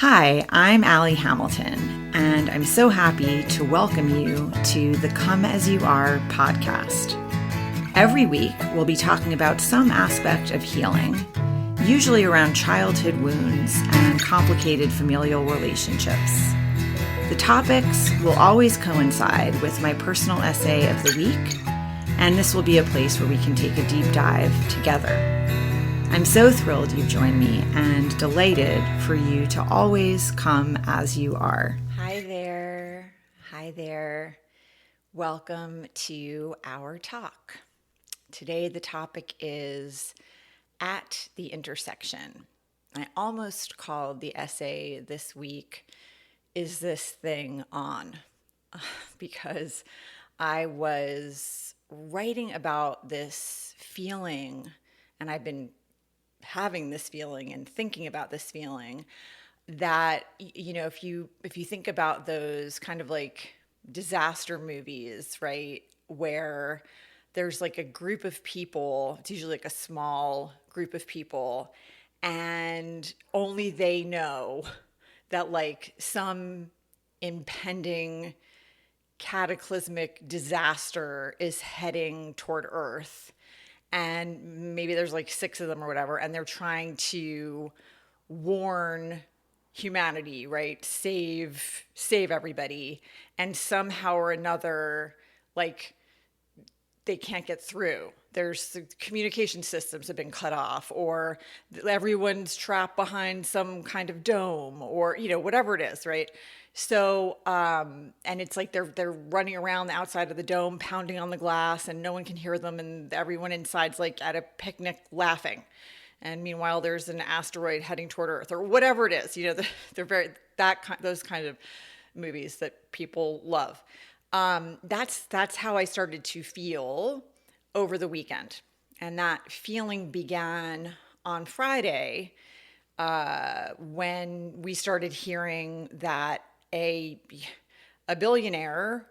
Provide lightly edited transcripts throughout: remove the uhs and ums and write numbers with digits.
Hi, I'm Allie Hamilton, and I'm so happy to welcome you to the Come As You Are podcast. Every week, we'll be talking about some aspect of healing, usually around childhood wounds and complicated familial relationships. The topics will always coincide with my personal essay of the week, and this will be a place where we can take a deep dive together. I'm so thrilled you've joined me and delighted for you to always come as you are. Hi there. Hi there. Welcome to our talk. Today, the topic is at the intersection. I almost called the essay this week, Is This Thing On? Because I was writing about this feeling, and I've been having this feeling and thinking about this feeling that, if you think about those kind of like disaster movies, right, where there's like a group of people, it's usually like a small group of people, and only they know that like some impending cataclysmic disaster is heading toward Earth, and maybe there's like six of them or whatever, and they're trying to warn humanity, right? Save everybody, and somehow or another, like, they can't get through. There's communication systems have been cut off, or everyone's trapped behind some kind of dome, or whatever it is, right? So, and it's like they're running around the outside of the dome, pounding on the glass, and no one can hear them, and everyone inside's like at a picnic laughing. And meanwhile, there's an asteroid heading toward Earth, or whatever it is. They're very those kind of movies that people love. That's how I started to feel over the weekend, and that feeling began on Friday when we started hearing that a billionaire,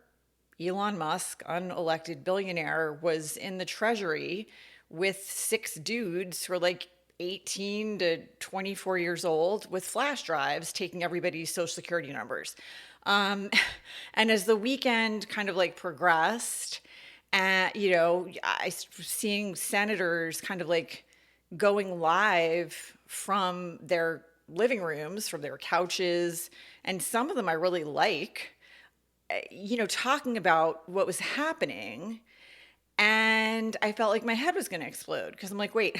Elon Musk, unelected billionaire, was in the Treasury with six dudes who are like 18 to 24 years old with flash drives taking everybody's social security numbers. And as the weekend kind of like progressed, I seeing senators kind of like going live from their living rooms, from their couches, and some of them I really like, talking about what was happening. And I felt like my head was going to explode because I'm like, wait,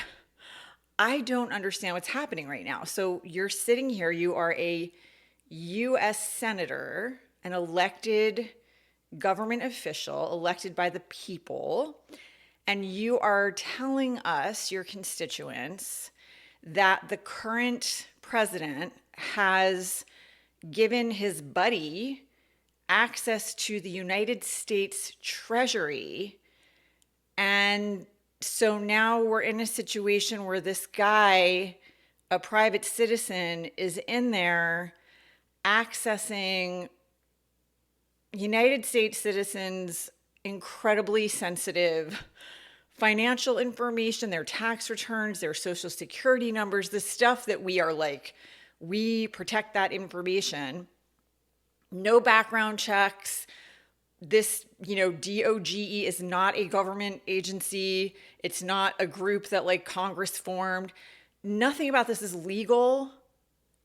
I don't understand what's happening right now. So you're sitting here, you are a U.S. senator, an elected government official, elected by the people, and you are telling us, your constituents, that the current president has given his buddy access to the United States Treasury. And so now we're in a situation where this guy, a private citizen, is in there accessing United States citizens' incredibly sensitive financial information, their tax returns, their social security numbers, the stuff that we are like, we protect that information. No background checks. This, DOGE is not a government agency. It's not a group that like Congress formed. Nothing about this is legal.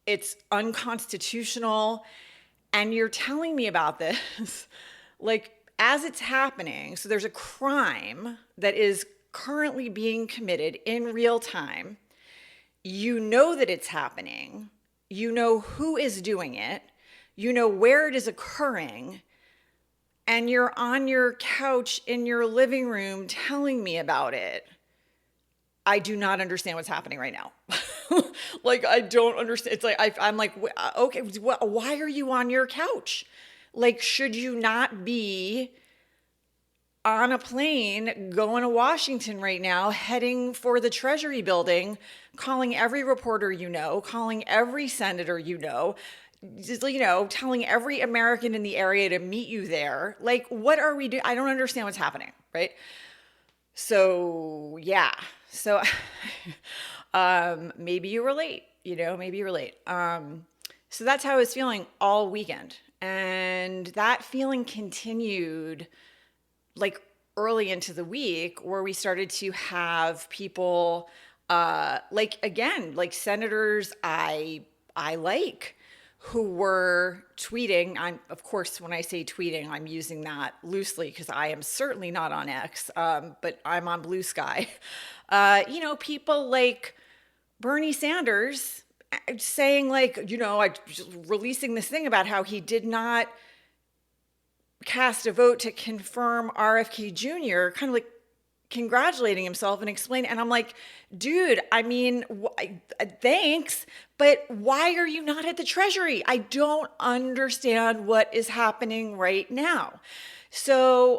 It's unconstitutional. And you're telling me about this like as it's happening. So there's a crime that is currently being committed in real time. You know that it's happening. You know who is doing it. You know where it is occurring. And you're on your couch in your living room telling me about it. I do not understand what's happening right now. Like, I don't understand. It's like, I'm like, okay, why are you on your couch? Like, should you not be on a plane going to Washington right now, heading for the Treasury building, calling every reporter calling every senator just, telling every American in the area to meet you there? Like, what are we doing? I don't understand what's happening, right? So, yeah. So, maybe you relate, maybe you relate. So that's how I was feeling all weekend. And that feeling continued like early into the week, where we started to have people like, again, like senators I like, who were tweeting. I'm, of course, when I say tweeting, I'm using that loosely because I am certainly not on X, but I'm on Blue Sky. People like Bernie Sanders saying, like, releasing this thing about how he did not cast a vote to confirm RFK Jr., kind of like congratulating himself and explaining. And I'm like, dude, I mean, thanks, but why are you not at the Treasury? I don't understand what is happening right now. So,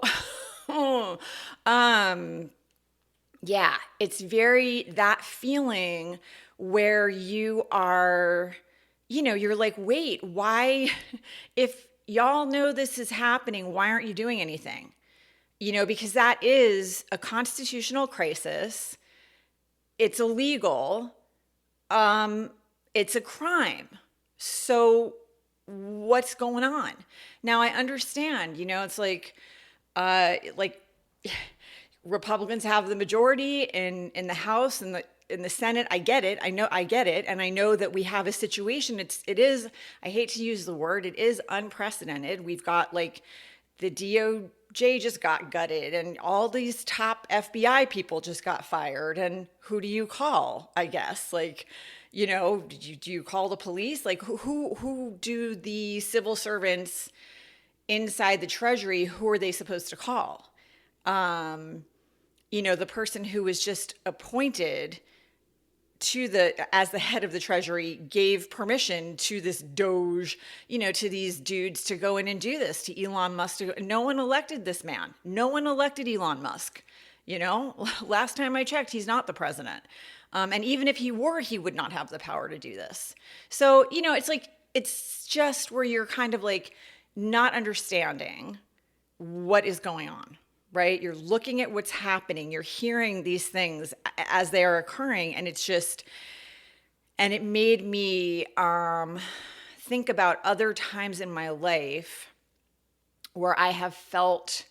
yeah, it's very that feeling where you are, you're like, wait, why, if y'all know this is happening, why aren't you doing anything? Because that is a constitutional crisis. It's illegal. It's a crime. So what's going on? Now I understand, it's like Republicans have the majority in the House and in the Senate. I get it. I get it. And I know that we have a situation. It is, I hate to use the word, it is unprecedented. We've got like the DOJ just got gutted, and all these top FBI people just got fired. And who do you call? I guess, like, do you call the police? Like, who do the civil servants inside the Treasury, who are they supposed to call? The person who was just appointed as the head of the Treasury gave permission to this Doge, to these dudes to go in and do this, to Elon Musk. No one elected this man. No one elected Elon Musk. Last time I checked, he's not the president. And even if he were, he would not have the power to do this. So, it's like, it's just where you're kind of like not understanding what is going on. Right? You're looking at what's happening. You're hearing these things as they are occurring. And it made me think about other times in my life where I have felt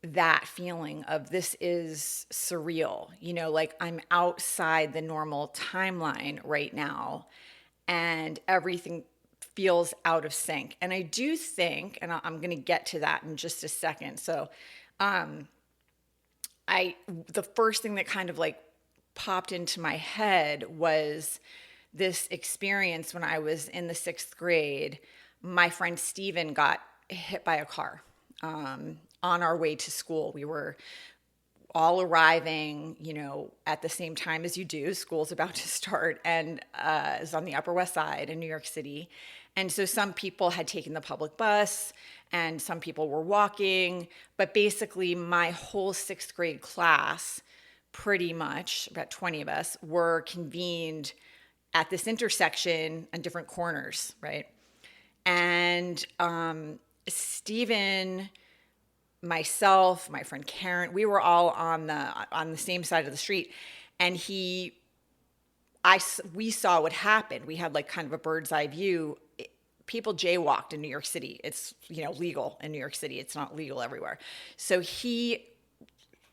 that feeling of this is surreal, like I'm outside the normal timeline right now and everything feels out of sync. And I do think, and I'm going to get to that in just a second. So, the first thing that kind of like popped into my head was this experience when I was in the 6th grade. My friend Steven got hit by a car, on our way to school. We were all arriving, at the same time as you do. School's about to start, and it was on the Upper West Side in New York City. And so some people had taken the public bus and some people were walking, but basically my whole 6th grade class, pretty much about 20 of us, were convened at this intersection on different corners, right? And Stephen, myself, my friend Karen, we were all on the same side of the street, and we saw what happened. We had like kind of a bird's eye view. People jaywalked in New York City. It's, legal in New York City. It's not legal everywhere. So he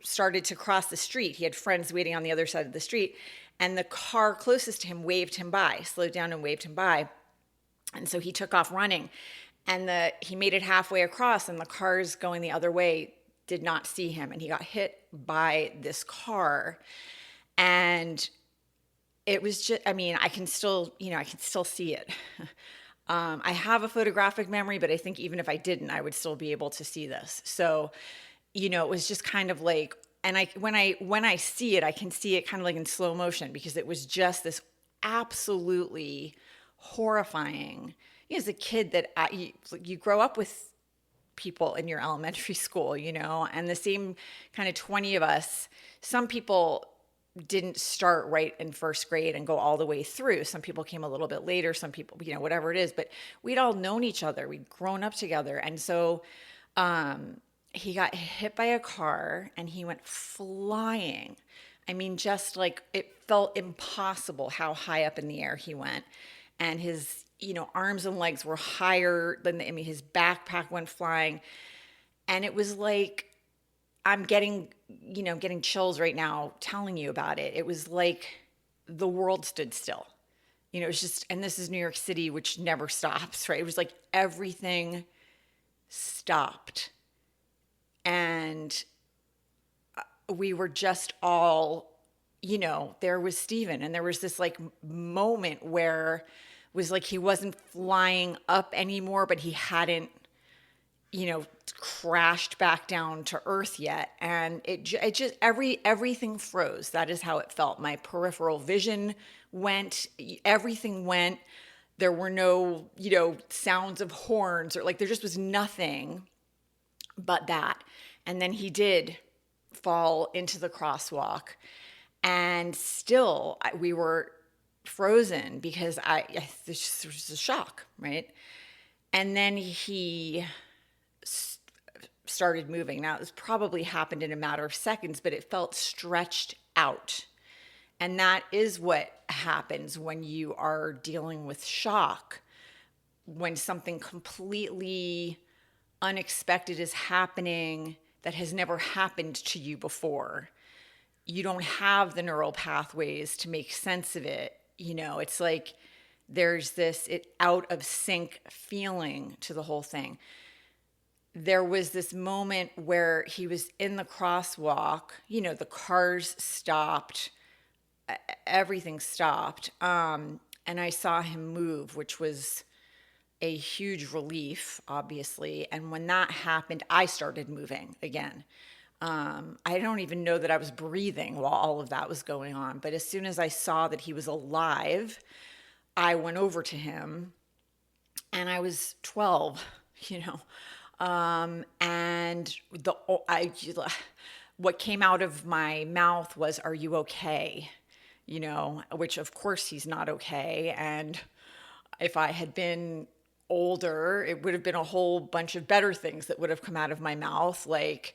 started to cross the street. He had friends waiting on the other side of the street, and the car closest to him waved him by, slowed down and waved him by. And so he took off running, and he made it halfway across, and the cars going the other way did not see him, and he got hit by this car. And it was just, I can still see it. I have a photographic memory, but I think even if I didn't, I would still be able to see this. So, it was just kind of like, and when I see it, I can see it kind of like in slow motion, because it was just this absolutely horrifying. As a kid, that you grow up with people in your elementary school, and the same kind of 20 of us. Some people didn't start right in 1st grade and go all the way through. Some people came a little bit later, some people, whatever it is, but we'd all known each other. We'd grown up together. And so he got hit by a car and he went flying. Just like it felt impossible how high up in the air he went. And arms and legs were higher than his backpack went flying. And it was like, I'm getting chills right now telling you about it. It was like the world stood still. It's just, and this is New York City, which never stops, right? It was like everything stopped. And we were just all, there was Steven, and there was this like moment where it was like he wasn't flying up anymore, but he hadn't, crashed back down to earth yet. And it just, everything froze. That is how it felt. My peripheral vision went, everything went. There were no, sounds of horns, or like, there just was nothing but that. And then he did fall into the crosswalk, and still we were frozen because this was a shock, right? And then he started moving. Now, this probably happened in a matter of seconds, but it felt stretched out. And that is what happens when you are dealing with shock, when something completely unexpected is happening that has never happened to you before. You don't have the neural pathways to make sense of it. It's like there's this out of sync feeling to the whole thing. There was this moment where he was in the crosswalk, the cars stopped, everything stopped. And I saw him move, which was a huge relief, obviously. And when that happened, I started moving again. I don't even know that I was breathing while all of that was going on. But as soon as I saw that he was alive, I went over to him, and I was 12, and what came out of my mouth was, "Are you okay?" Which of course he's not okay. And if I had been older, it would have been a whole bunch of better things that would have come out of my mouth. Like,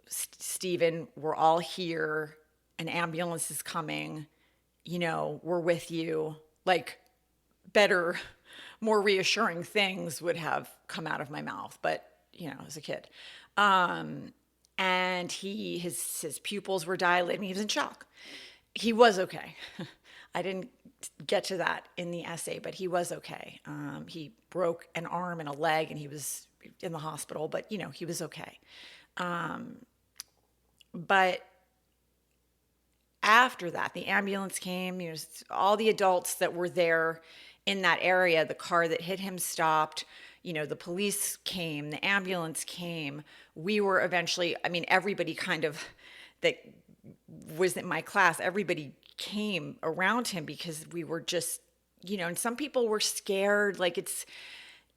Stephen, we're all here. An ambulance is coming. We're with you. Like, better, more reassuring things would have come out of my mouth. But, as a kid. And his pupils were dilating. He was in shock. He was okay. I didn't get to that in the essay, but he was okay. He broke an arm and a leg, and he was in the hospital, but he was okay. But after that, the ambulance came. All the adults that were there in that area, the car that hit him stopped. The police came, the ambulance came. We were eventually, everybody kind of that was in my class, everybody came around him because we were just, and some people were scared. Like, it's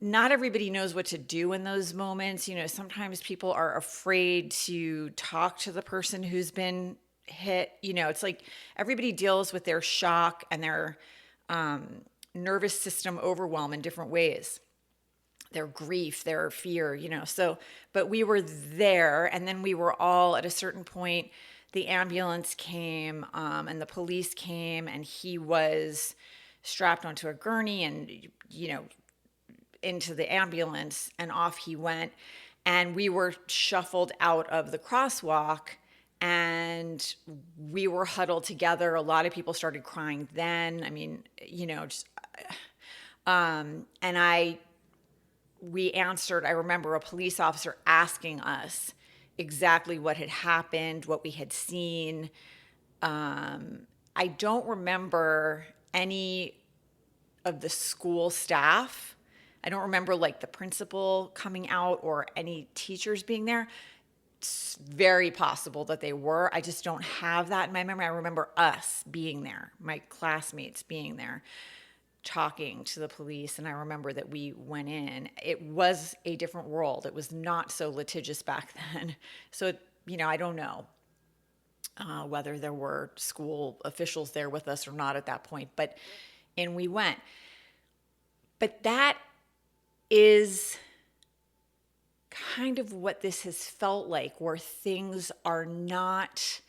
not everybody knows what to do in those moments. Sometimes people are afraid to talk to the person who's been hit. It's like everybody deals with their shock and their nervous system overwhelm in different ways. Their grief, their fear, but we were there. And then we were all at a certain point, the ambulance came, and the police came, and he was strapped onto a gurney and, into the ambulance, and off he went. And we were shuffled out of the crosswalk, and we were huddled together. A lot of people started crying then. And we answered. I remember a police officer asking us exactly what had happened, what we had seen. I don't remember any of the school staff. I don't remember like the principal coming out or any teachers being there. It's very possible that they were. I just don't have that in my memory. I remember us being there, my classmates being there, talking to the police. And I remember that we went in. It was a different world. It was not so litigious back then. So, I don't know whether there were school officials there with us or not at that point, but in we went. But that is kind of what this has felt like, where things are not,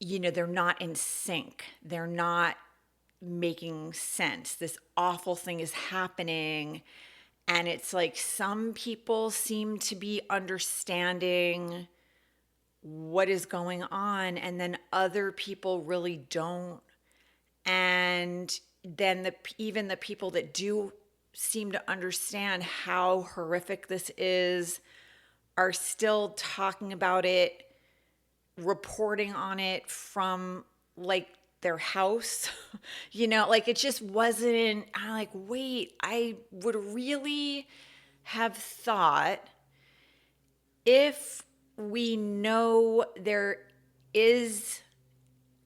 they're not in sync. They're not making sense. This awful thing is happening. And it's like some people seem to be understanding what is going on, and then other people really don't. And then even the people that do seem to understand how horrific this is are still talking about it, reporting on it from like their house. Like it just wasn't. I'm like, wait, I would really have thought, if we know there is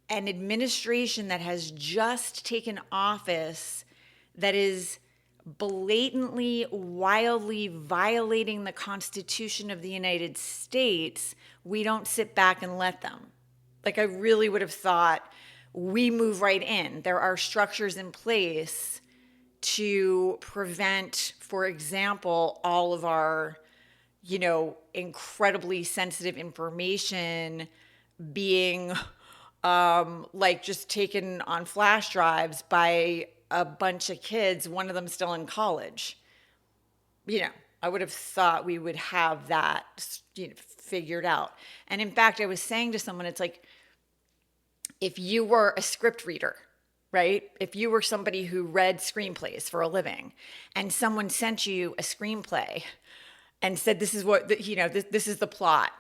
an administration that has just taken office that is blatantly, wildly violating the Constitution of the United States, we don't sit back and let them. Like, I really would have thought we move right in. There are structures in place to prevent, for example, all of our, incredibly sensitive information being like just taken on flash drives by a bunch of kids, one of them still in college. I would have thought we would have that figured out. And in fact, I was saying to someone, it's like, if you were a script reader, right? If you were somebody who read screenplays for a living and someone sent you a screenplay and said, this is what, this is the plot.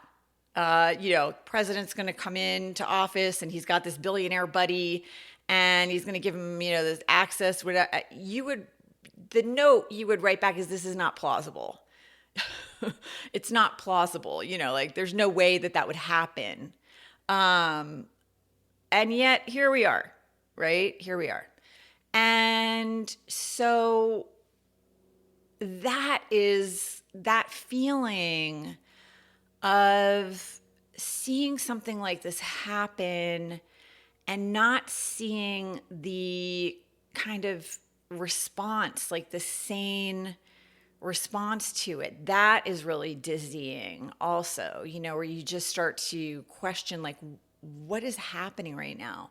President's going to come into office and he's got this billionaire buddy and he's going to give him, this access. The note you would write back is, this is not plausible. It's not plausible. Like there's no way that would happen. And yet here we are, right? Here we are. And so that is that feeling of seeing something like this happen and not seeing the kind of response, like the sane response to it. That is really dizzying also, where you just start to question, like, what is happening right now?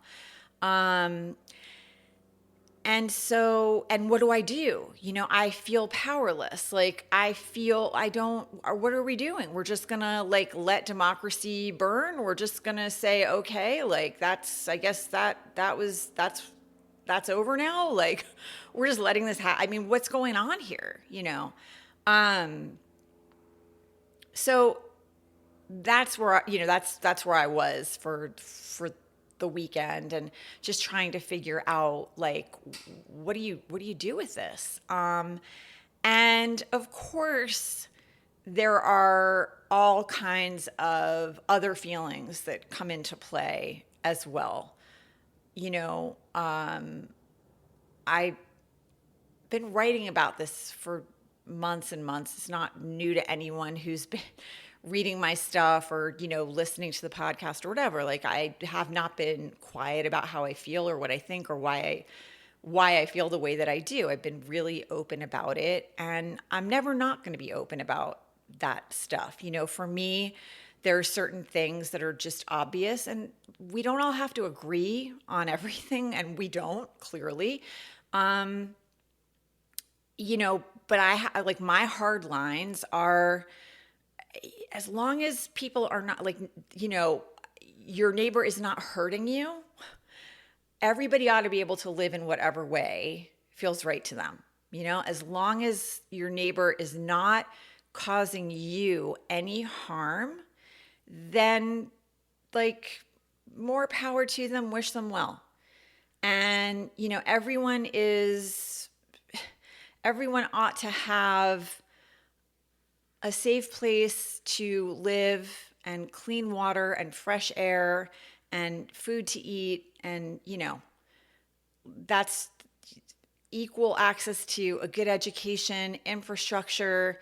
And what do I do? I feel powerless. Like what are we doing? We're just gonna like let democracy burn. We're just gonna say, okay, like I guess that's over now. Like we're just letting this happen. I mean, what's going on here? So that's where, that's where I was for the weekend, and just trying to figure out, like, what do you do with this? And of course, there are all kinds of other feelings that come into play as well. I've been writing about this for months and months. It's not new to anyone who's been reading my stuff or, listening to the podcast or whatever. Like, I have not been quiet about how I feel or what I think or why I feel the way that I do. I've been really open about it, and I'm never not going to be open about that stuff. For me, there are certain things that are just obvious, and we don't all have to agree on everything, and we don't, clearly. But I like, my hard lines are, as long as people are not like, your neighbor is not hurting you, everybody ought to be able to live in whatever way feels right to them. As long as your neighbor is not causing you any harm, then like, more power to them, wish them well. And, everyone ought to have a safe place to live, and clean water and fresh air and food to eat. And, that's equal access to a good education, infrastructure.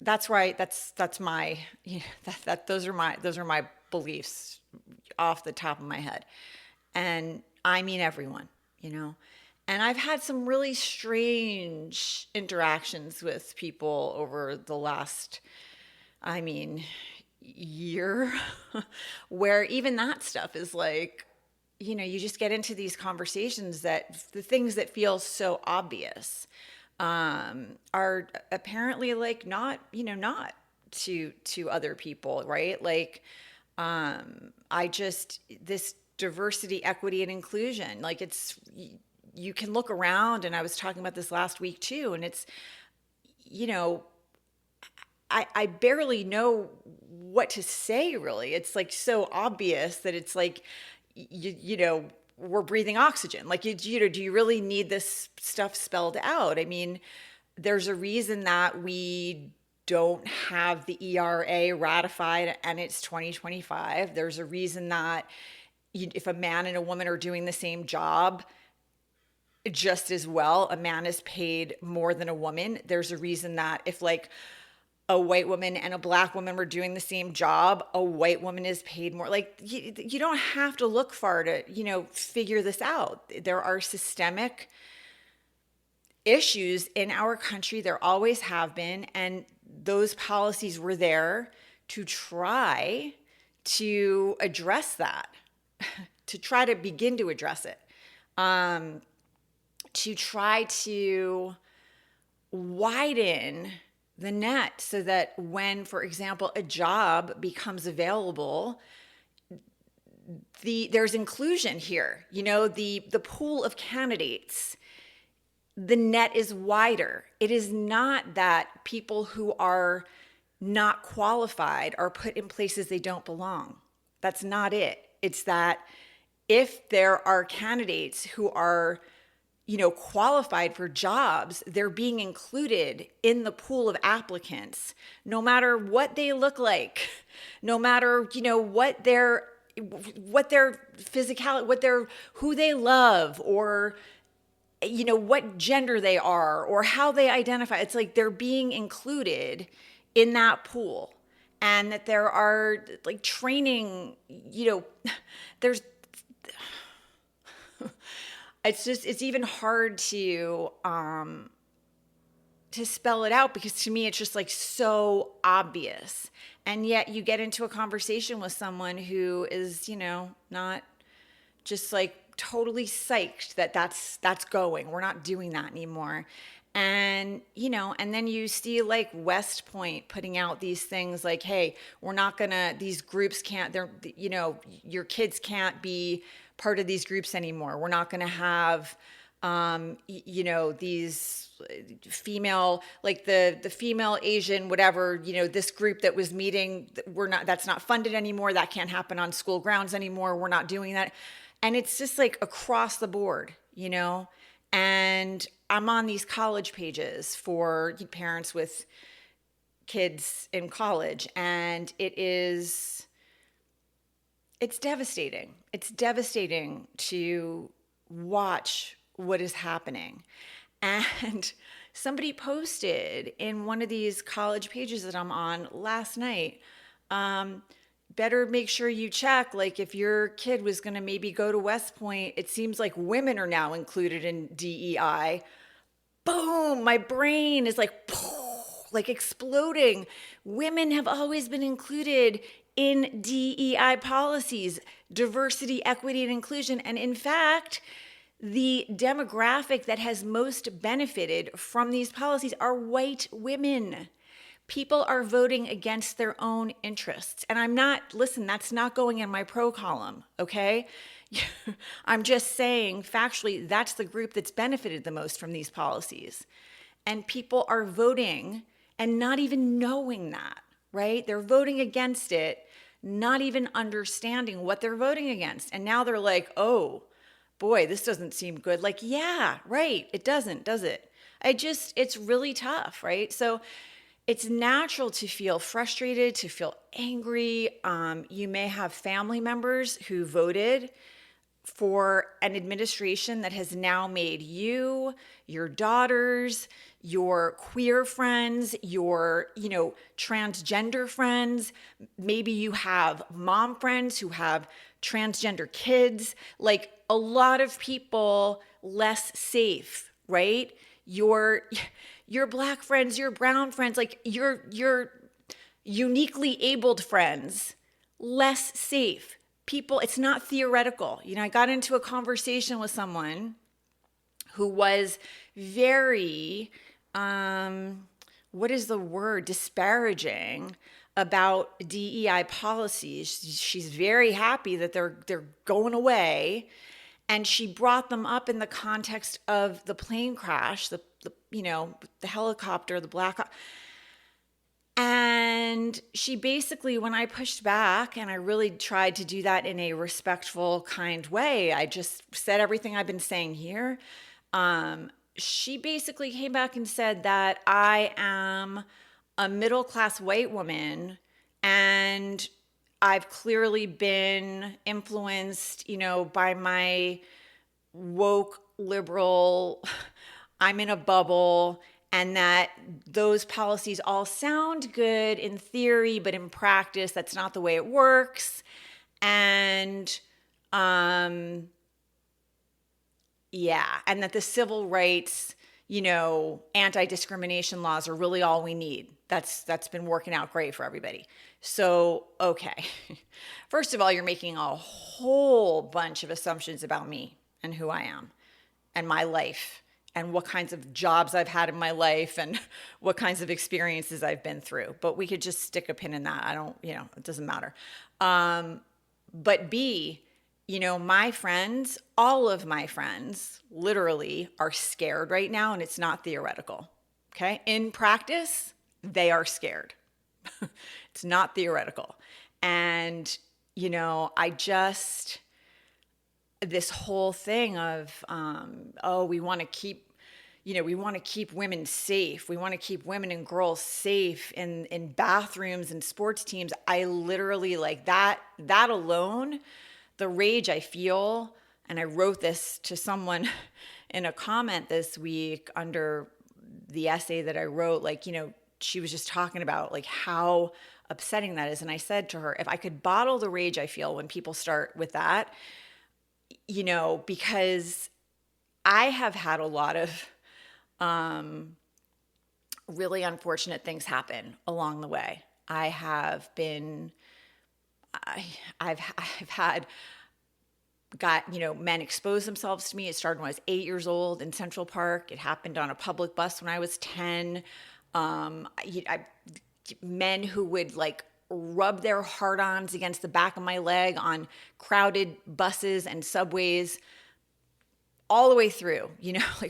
That's right. That's my, those are my beliefs off the top of my head. And I mean, everyone, And I've had some really strange interactions with people over the last, year, where even that stuff is like, you just get into these conversations that the things that feel so obvious are apparently like not, not to other people, right? Like, I just, this diversity, equity, and inclusion, like you can look around, and I was talking about this last week too, and it's, you know, I barely know what to say really. It's like so obvious that it's like, we're breathing oxygen. Like, do you really need this stuff spelled out? I mean, there's a reason that we don't have the ERA ratified and it's 2025. There's a reason that if a man and a woman are doing the same job just as well, a man is paid more than a woman. There's a reason that if like a white woman and a black woman were doing the same job, a white woman is paid more. Like, you don't have to look far to, figure this out. There are systemic issues in our country. There always have been. And those policies were there to try to address that, to try to begin to address it, to try to widen the net so that when, for example, a job becomes available, there's inclusion here. The pool of candidates, the net is wider. It is not that people who are not qualified are put in places they don't belong. That's not it. It's that if there are candidates who are qualified for jobs, they're being included in the pool of applicants, no matter what they look like, no matter, what their physicality, who they love, or, what gender they are, or how they identify. It's like they're being included in that pool, and that there are like training, there's, it's even hard to spell it out, because to me it's just like so obvious. And yet you get into a conversation with someone who is, not just like totally psyched that that's going. We're not doing that anymore. And, and then you see like West Point putting out these things like, hey, we're not gonna, these groups can't, your kids can't be part of these groups anymore. We're not going to have, these female, like the female Asian, whatever, this group that was meeting, that's not funded anymore. That can't happen on school grounds anymore. We're not doing that. And it's just like across the board, and I'm on these college pages for parents with kids in college, and it's devastating. It's devastating to watch what is happening. And somebody posted in one of these college pages that I'm on last night, better make sure you check, like if your kid was going to maybe go to West Point, it seems like women are now included in DEI. Boom, my brain is like exploding. Women have always been included in DEI policies, diversity, equity, and inclusion. And in fact, the demographic that has most benefited from these policies are white women. People are voting against their own interests. And that's not going in my pro column, okay? I'm just saying factually, that's the group that's benefited the most from these policies. And people are voting and not even knowing that, right? They're voting against it, not even understanding what they're voting against. And now they're like, oh, boy, this doesn't seem good. Like, yeah, right. It doesn't, does it? It's really tough, right? So it's natural to feel frustrated, to feel angry. You may have family members who voted for an administration that has now made you, your daughters, your queer friends, your, transgender friends. Maybe you have mom friends who have transgender kids, like a lot of people less safe, right? Your black friends, your brown friends, like your uniquely abled friends, less safe. people, it's not theoretical. I got into a conversation with someone who was very, what is the word, disparaging about DEI policies. She's very happy that they're going away. And she brought them up in the context of the plane crash, the helicopter, the black. And she basically, when I pushed back, and I really tried to do that in a respectful, kind way, I just said everything I've been saying here. She basically came back and said that I am a middle-class white woman, and I've clearly been influenced, by my woke liberal, I'm in a bubble, and that those policies all sound good in theory, but in practice, that's not the way it works. And and that the civil rights, anti-discrimination laws are really all we need. That's been working out great for everybody. So, okay. First of all, you're making a whole bunch of assumptions about me and who I am and my life and what kinds of jobs I've had in my life and what kinds of experiences I've been through. But we could just stick a pin in that. It doesn't matter. But B, my friends, all of my friends literally are scared right now, and it's not theoretical. Okay? In practice, they are scared. It's not theoretical. And, this whole thing of, we want to keep, we want to keep women safe. We want to keep women and girls safe in bathrooms and sports teams. I literally, like, that alone, the rage I feel, and I wrote this to someone in a comment this week under the essay that I wrote, she was just talking about like how upsetting that is. And I said to her, if I could bottle the rage I feel when people start with that, because I have had a lot of really unfortunate things happen along the way. I've got men expose themselves to me. It started when I was 8 years old in Central Park. It happened on a public bus when I was 10. Men who would rub their hard-ons against the back of my leg on crowded buses and subways all the way through,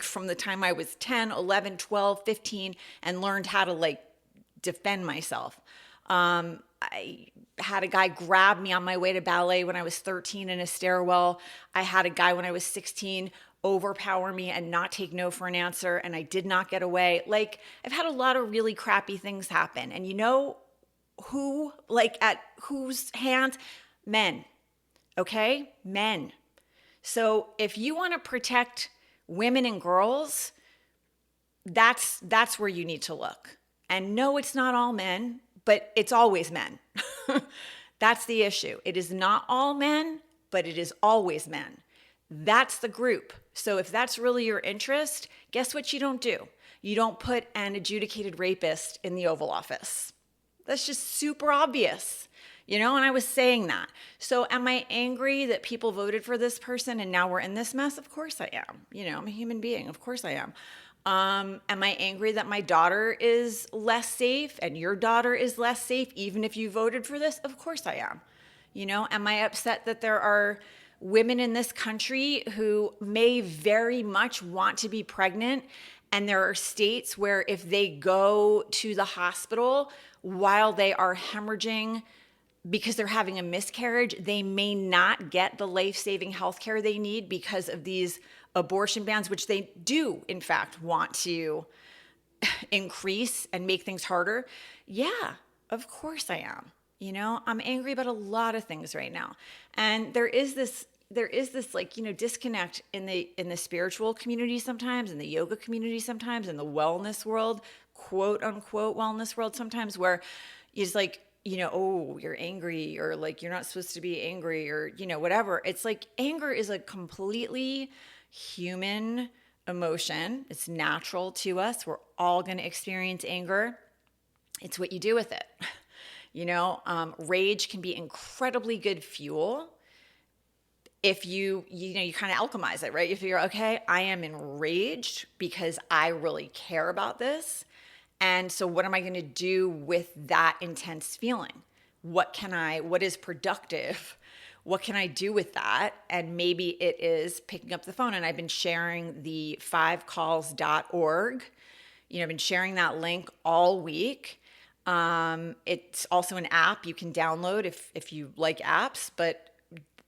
from the time I was 10, 11, 12, 15, and learned how to defend myself. I had a guy grab me on my way to ballet when I was 13 in a stairwell. I had a guy when I was 16 overpower me and not take no for an answer, and I did not get away. I've had a lot of really crappy things happen. And who, at whose hands? Men. Okay? Men. So if you want to protect women and girls, that's where you need to look. And no, it's not all men, but it's always men. That's the issue. It is not all men, but it is always men. That's the group. So if that's really your interest, guess what you don't do? You don't put an adjudicated rapist in the Oval Office. That's just super obvious, and I was saying that. So am I angry that people voted for this person and now we're in this mess? Of course I am. I'm a human being. Of course I am. Am I angry that my daughter is less safe and your daughter is less safe, even if you voted for this? Of course I am. Am I upset that there are women in this country who may very much want to be pregnant, and there are states where if they go to the hospital while they are hemorrhaging because they're having a miscarriage, they may not get the life-saving health care they need because of these abortion bans, which they do, in fact, want to increase and make things harder? Yeah, of course I am. I'm angry about a lot of things right now. And there is this disconnect in the spiritual community sometimes, in the yoga community sometimes, in the wellness world, quote unquote wellness world sometimes, where it's oh, you're angry, or you're not supposed to be angry, or whatever. It's anger is a completely human emotion. It's natural to us. We're all going to experience anger. It's what you do with it. Rage can be incredibly good fuel if you kind of alchemize it, right? You figure, okay, I am enraged because I really care about this. And so what am I going to do with that intense feeling? What is productive? What can I do with that? And maybe it is picking up the phone. And I've been sharing the 5calls.org. I've been sharing that link all week. It's also an app you can download if you like apps, but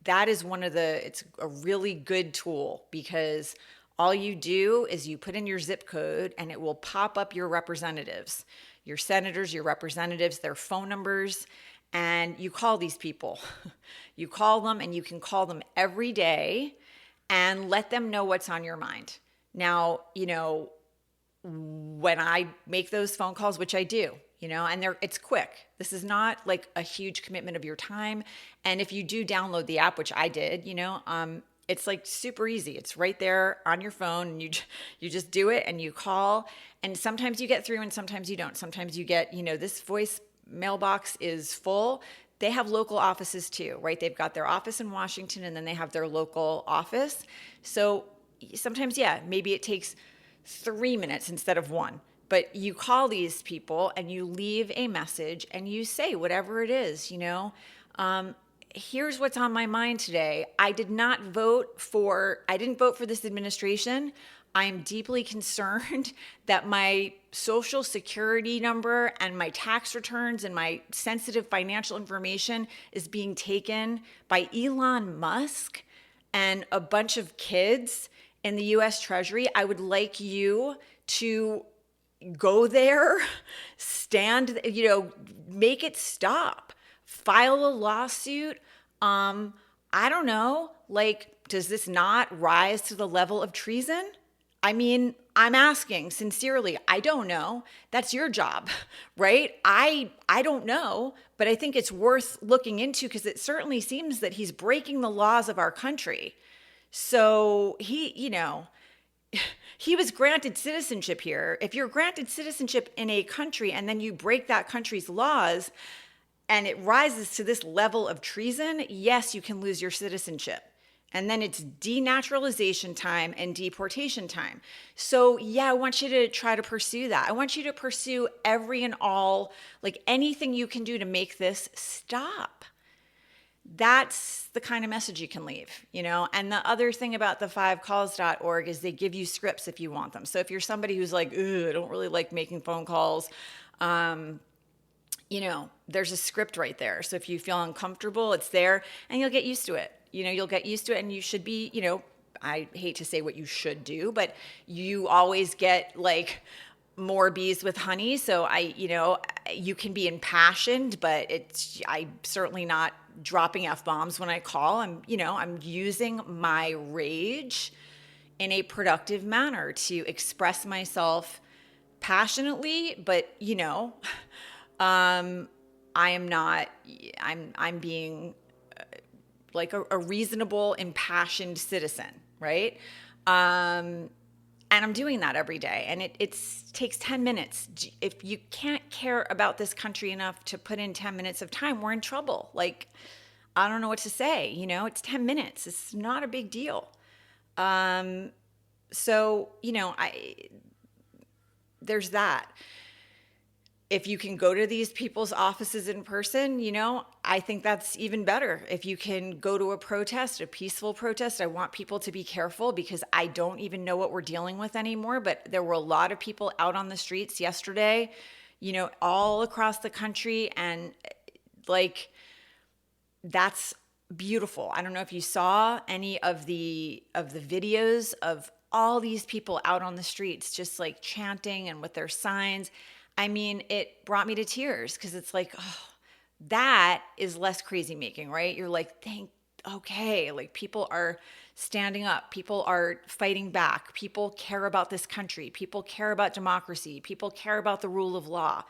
that is it's a really good tool because all you do is you put in your zip code and it will pop up your representatives, your senators, your representatives, their phone numbers, and you call these people. You call them, and you can call them every day and let them know what's on your mind. Now, when I make those phone calls, which I do, and it's quick. This is not like a huge commitment of your time. And if you do download the app, which I did, it's like super easy. It's right there on your phone, and you just do it and you call. And sometimes you get through and sometimes you don't. Sometimes you get, this voice mailbox is full. They have local offices too, right? They've got their office in Washington and then they have their local office. So sometimes, yeah, maybe it takes 3 minutes instead of 1. But you call these people and you leave a message and you say whatever it is, here's what's on my mind today. I didn't vote for this administration. I am deeply concerned that my social security number and my tax returns and my sensitive financial information is being taken by Elon Musk and a bunch of kids in the US Treasury. I would like you to go there, stand, make it stop, file a lawsuit. I don't know, does this not rise to the level of treason? I mean, I'm asking sincerely. I don't know. That's your job, right? I don't know, but I think it's worth looking into because it certainly seems that he's breaking the laws of our country. So he was granted citizenship here. If you're granted citizenship in a country and then you break that country's laws and it rises to this level of treason, yes, you can lose your citizenship. And then it's denaturalization time and deportation time. So yeah, I want you to try to pursue that. I want you to pursue every and all, anything you can do to make this stop. That's the kind of message you can leave, And the other thing about the 5calls.org is they give you scripts if you want them. So if you're somebody who's like, I don't really like making phone calls, there's a script right there. So if you feel uncomfortable, it's there and you'll get used to it. You'll get used to it and you should be, I hate to say what you should do, but you always get more bees with honey. So you can be impassioned, but I'm certainly not dropping F-bombs when I call. I'm using my rage in a productive manner to express myself passionately, but I am not, I'm being a reasonable, impassioned citizen, right? And I'm doing that every day. And it takes 10 minutes. If you can't care about this country enough to put in 10 minutes of time, we're in trouble. I don't know what to say. It's 10 minutes. It's not a big deal. So, there's that. If you can go to these people's offices in person, I think that's even better. If you can go to a protest, a peaceful protest, I want people to be careful because I don't even know what we're dealing with anymore. But there were a lot of people out on the streets yesterday, all across the country. And that's beautiful. I don't know if you saw any of the videos of all these people out on the streets, just chanting and with their signs. I mean, it brought me to tears because it's that is less crazy making, right? You're okay, people are standing up. People are fighting back. People care about this country. People care about democracy. People care about the rule of law.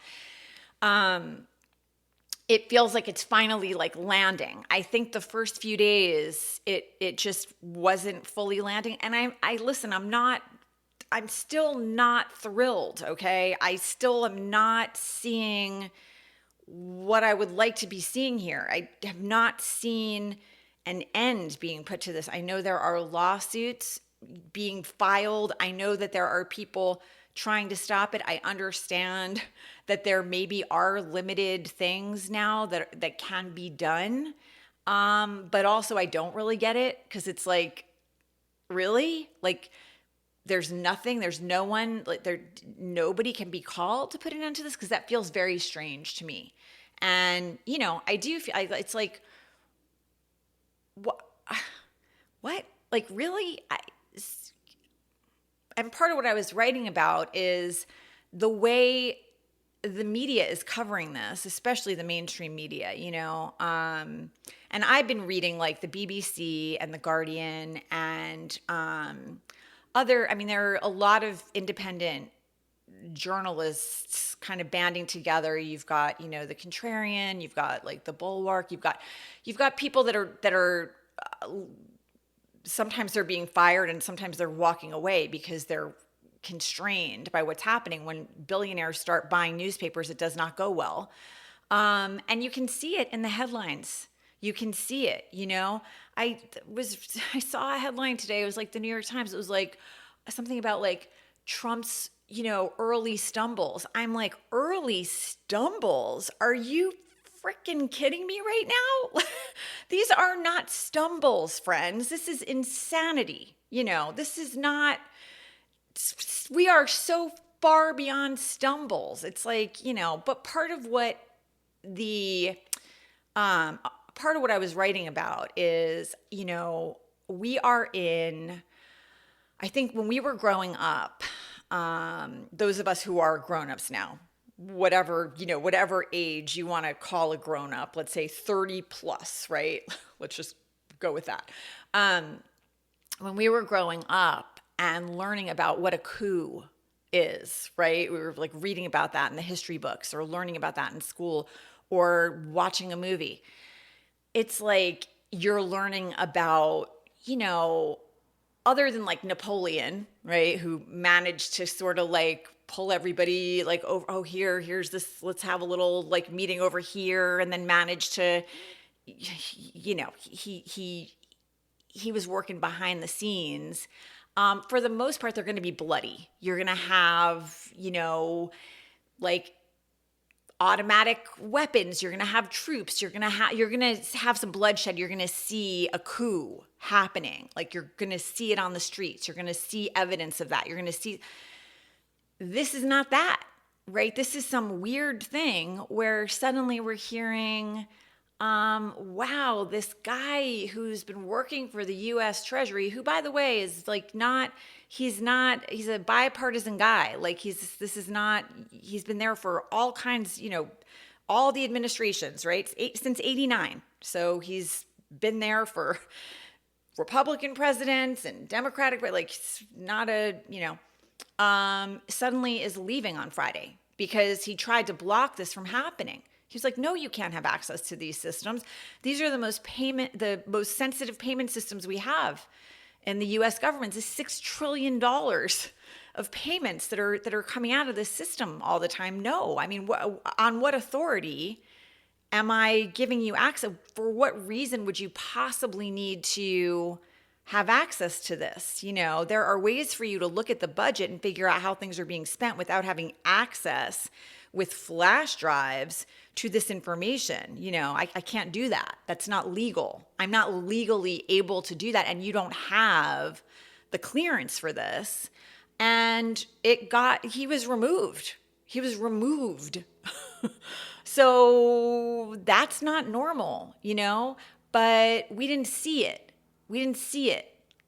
It feels like it's finally landing. I think the first few days, it just wasn't fully landing. And I'm still not thrilled, okay? I still am not seeing what I would like to be seeing here. I have not seen an end being put to this. I know there are lawsuits being filed. I know that there are people trying to stop it. I understand that there maybe are limited things now that can be done. But also I don't really get it, because it's like, really? Like, there's nothing, there's no one, like, nobody can be called to put an end to this, because that feels very strange to me. And I do feel, it's like, what, what, like, really? And part of what I was writing about is the way the media is covering this, especially the mainstream media, and I've been reading like the BBC and the Guardian and there are a lot of independent journalists kind of banding together. You've got, the Contrarian, you've got like the Bulwark, you've got people that are sometimes they're being fired and sometimes they're walking away because they're constrained by what's happening. When billionaires start buying newspapers, it does not go well. And you can see it in the headlines. You can see it, I saw a headline today. It was like the New York Times. It was like something about like Trump's, early stumbles. I'm like, early stumbles? Are you freaking kidding me right now? These are not stumbles, friends. This is insanity. This is not, we are so far beyond stumbles. It's like, but part of what I was writing about is, we are in, I think when we were growing up, those of us who are grown-ups now, whatever age you want to call a grown-up, let's say 30 plus, right? Let's just go with that. When we were growing up and learning about what a coup is, right? We were like reading about that in the history books or learning about that in school or watching a movie. It's like you're learning about, other than like Napoleon, right? Who managed to sort of like pull everybody like over, oh, here's this, let's have a little like meeting over here, and then managed to, he was working behind the scenes. For the most part, they're going to be bloody. You're going to have, like automatic weapons. You're going to have troops. You're going to have some bloodshed. You're going to see a coup happening. Like, you're going to see it on the streets. You're going to see evidence of that. You're going to see, this is not that, right? This is some weird thing where suddenly we're hearing, wow, this guy who's been working for the U.S. Treasury, who, by the way, is like he's a bipartisan guy. Like, he's been there for all kinds, all the administrations, right? Since 89. So he's been there for Republican presidents and Democratic, but like, he's not suddenly is leaving on Friday because he tried to block this from happening. He's like, no, you can't have access to these systems. These are the most sensitive payment systems we have in the U.S. government. It's $6 trillion of payments that are coming out of this system all the time. No, I mean, on what authority am I giving you access? For what reason would you possibly need to have access to this? There are ways for you to look at the budget and figure out how things are being spent without having access with flash drives to this information. I can't do that. That's not legal. I'm not legally able to do that. And you don't have the clearance for this. And he was removed. So that's not normal, but we didn't see it.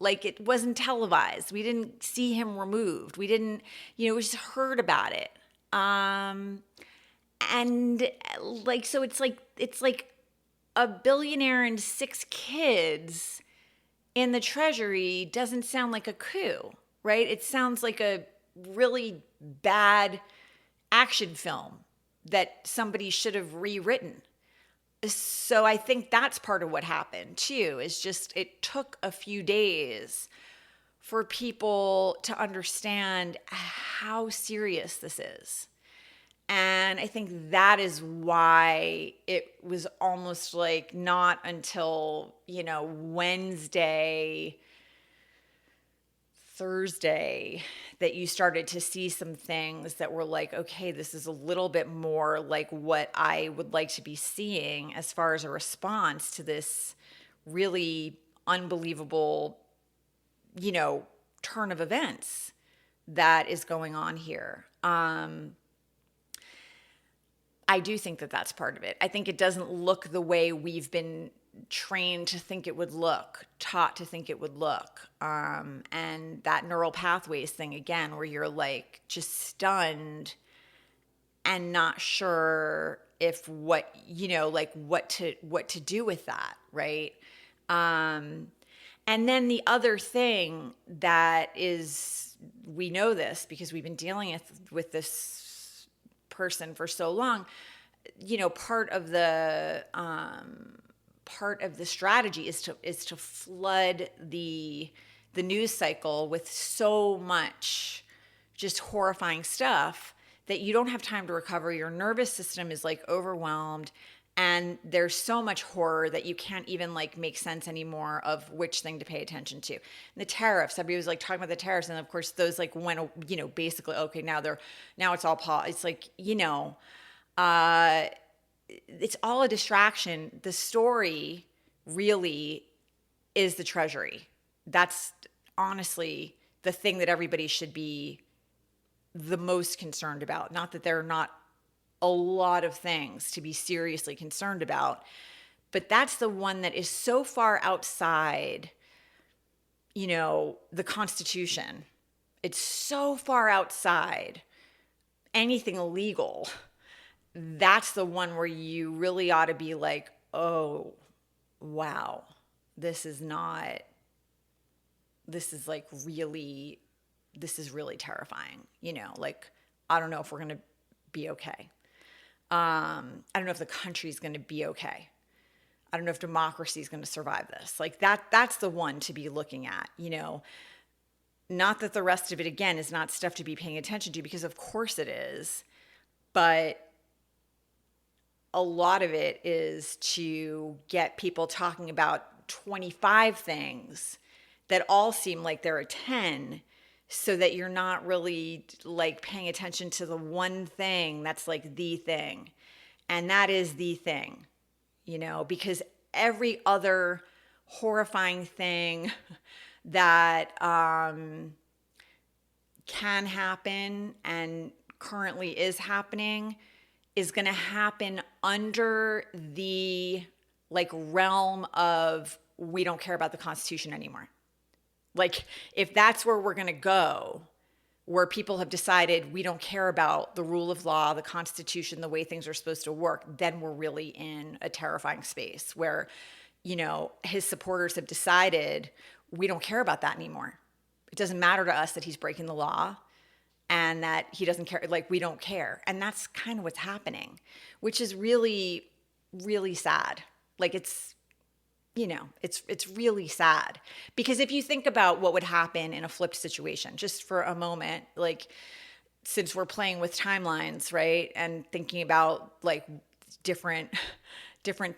Like, it wasn't televised. We didn't see him removed. We didn't, we just heard about it. And like, so it's like a billionaire and 6 kids in the Treasury doesn't sound like a coup, right? It sounds like a really bad action film that somebody should have rewritten. So I think that's part of what happened too, is just, it took a few days for people to understand how serious this is. And I think that is why it was almost like not until, Wednesday, Thursday, that you started to see some things that were like, okay, this is a little bit more like what I would like to be seeing as far as a response to this really unbelievable, turn of events that is going on here. I do think that that's part of it. I think it doesn't look the way we've been trained to think it would look, taught to think it would look. And that neural pathways thing again, where you're like just stunned and not sure if what to do with that, right? And then the other thing that is, we know this because we've been dealing with this person for so long, part of the strategy is to flood the news cycle with so much just horrifying stuff that you don't have time to recover. Your nervous system is like overwhelmed, and there's so much horror that you can't even like make sense anymore of which thing to pay attention to. And the tariffs, everybody was like talking about the tariffs, and of course those like went, basically, okay, now it's all it's like, it's all a distraction. The story really is the Treasury. That's honestly the thing that everybody should be the most concerned about. Not that there are not a lot of things to be seriously concerned about, but that's the one that is so far outside, the Constitution. It's so far outside anything illegal. That's the one where you really ought to be like, oh, wow, this is really terrifying. Like, I don't know if we're going to be okay. I don't know if the country's going to be okay. I don't know if democracy is going to survive this. Like that's the one to be looking at, not that the rest of it, again, is not stuff to be paying attention to, because of course it is. But a lot of it is to get people talking about 25 things that all seem like they're a 10, so that you're not really like paying attention to the one thing that's like the thing. And that is the thing, because every other horrifying thing that can happen and currently is happening is going to happen under the like realm of, we don't care about the Constitution anymore. Like, if that's where we're going to go, where people have decided we don't care about the rule of law, the Constitution, the way things are supposed to work, then we're really in a terrifying space where, his supporters have decided we don't care about that anymore. It doesn't matter to us that he's breaking the law and that he doesn't care. Like, we don't care. And that's kind of what's happening, which is really, really sad. Like, it's really sad, because if you think about what would happen in a flipped situation, just for a moment, like, since we're playing with timelines, right? And thinking about like different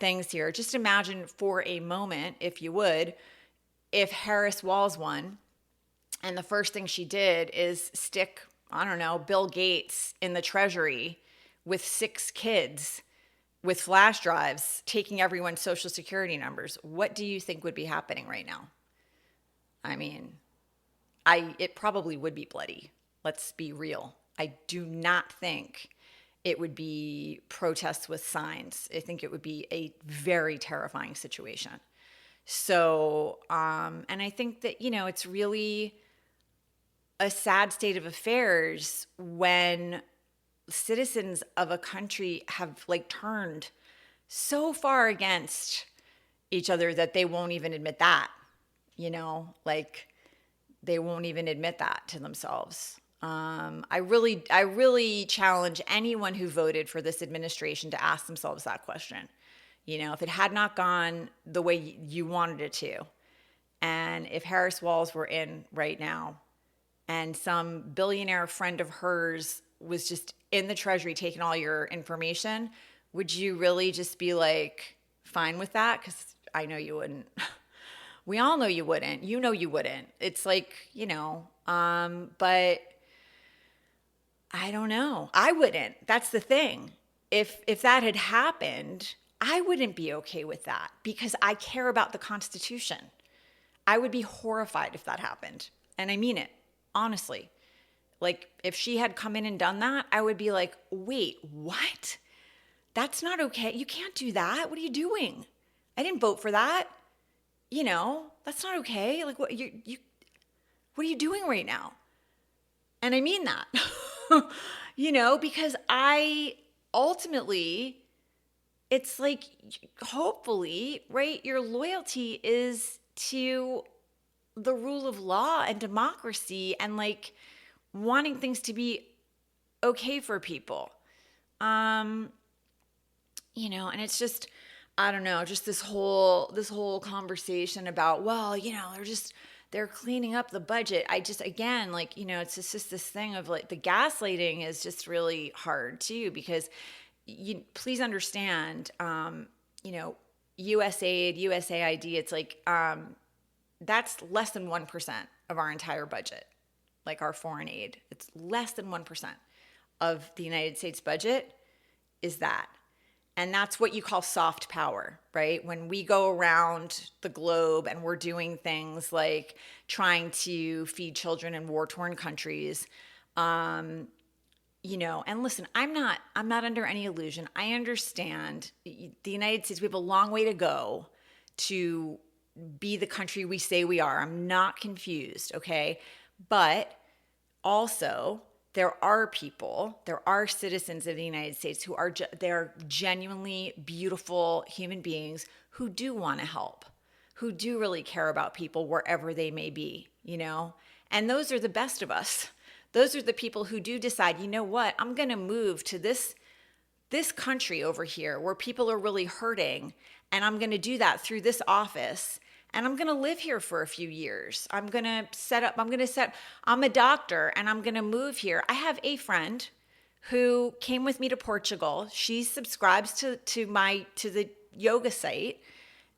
things here, just imagine for a moment, if you would, if Harris Walls won and the first thing she did is stick, I don't know, Bill Gates in the Treasury with 6 kids with flash drives, taking everyone's social security numbers. What do you think would be happening right now? I mean, it probably would be bloody. Let's be real. I do not think it would be protests with signs. I think it would be a very terrifying situation. So, and I think that, it's really a sad state of affairs when citizens of a country have like turned so far against each other that they won't even admit that, like they won't even admit that to themselves. I really challenge anyone who voted for this administration to ask themselves that question. If it had not gone the way you wanted it to, and if Harris Walls were in right now, and some billionaire friend of hers was just in the Treasury taking all your information, would you really just be like fine with that? Because I know you wouldn't. We all know you wouldn't. You know you wouldn't. It's like, but I don't know. I wouldn't. That's the thing. If that had happened, I wouldn't be okay with that because I care about the Constitution. I would be horrified if that happened. And I mean it, honestly. Like, if she had come in and done that, I would be like, wait, what? That's not okay. You can't do that. What are you doing? I didn't vote for that. That's not okay. Like, what are you doing right now? And I mean that, because I ultimately, it's like, hopefully, right? Your loyalty is to the rule of law and democracy and like wanting things to be okay for people. And it's just, I don't know, just this whole conversation about, well, they're cleaning up the budget. I just, again, like, it's just this thing of like the gaslighting is just really hard too, because please understand, USAID, USAID, it's like, that's less than 1% of our entire budget, like our foreign aid. It's less than 1% of the United States budget is that. And that's what you call soft power, right? When we go around the globe and we're doing things like trying to feed children in war-torn countries, and listen, I'm not under any illusion. I understand the United States, we have a long way to go to be the country we say we are. I'm not confused, okay? But also, there are citizens of the United States who are they're genuinely beautiful human beings who do want to help, who do really care about people wherever they may be, And those are the best of us. Those are the people who do decide, you know what, I'm going to move to this country over here where people are really hurting, and I'm going to do that through this office. And I'm going to live here for a few years. I'm a doctor and I'm going to move here. I have a friend who came with me to Portugal. She subscribes to the yoga site,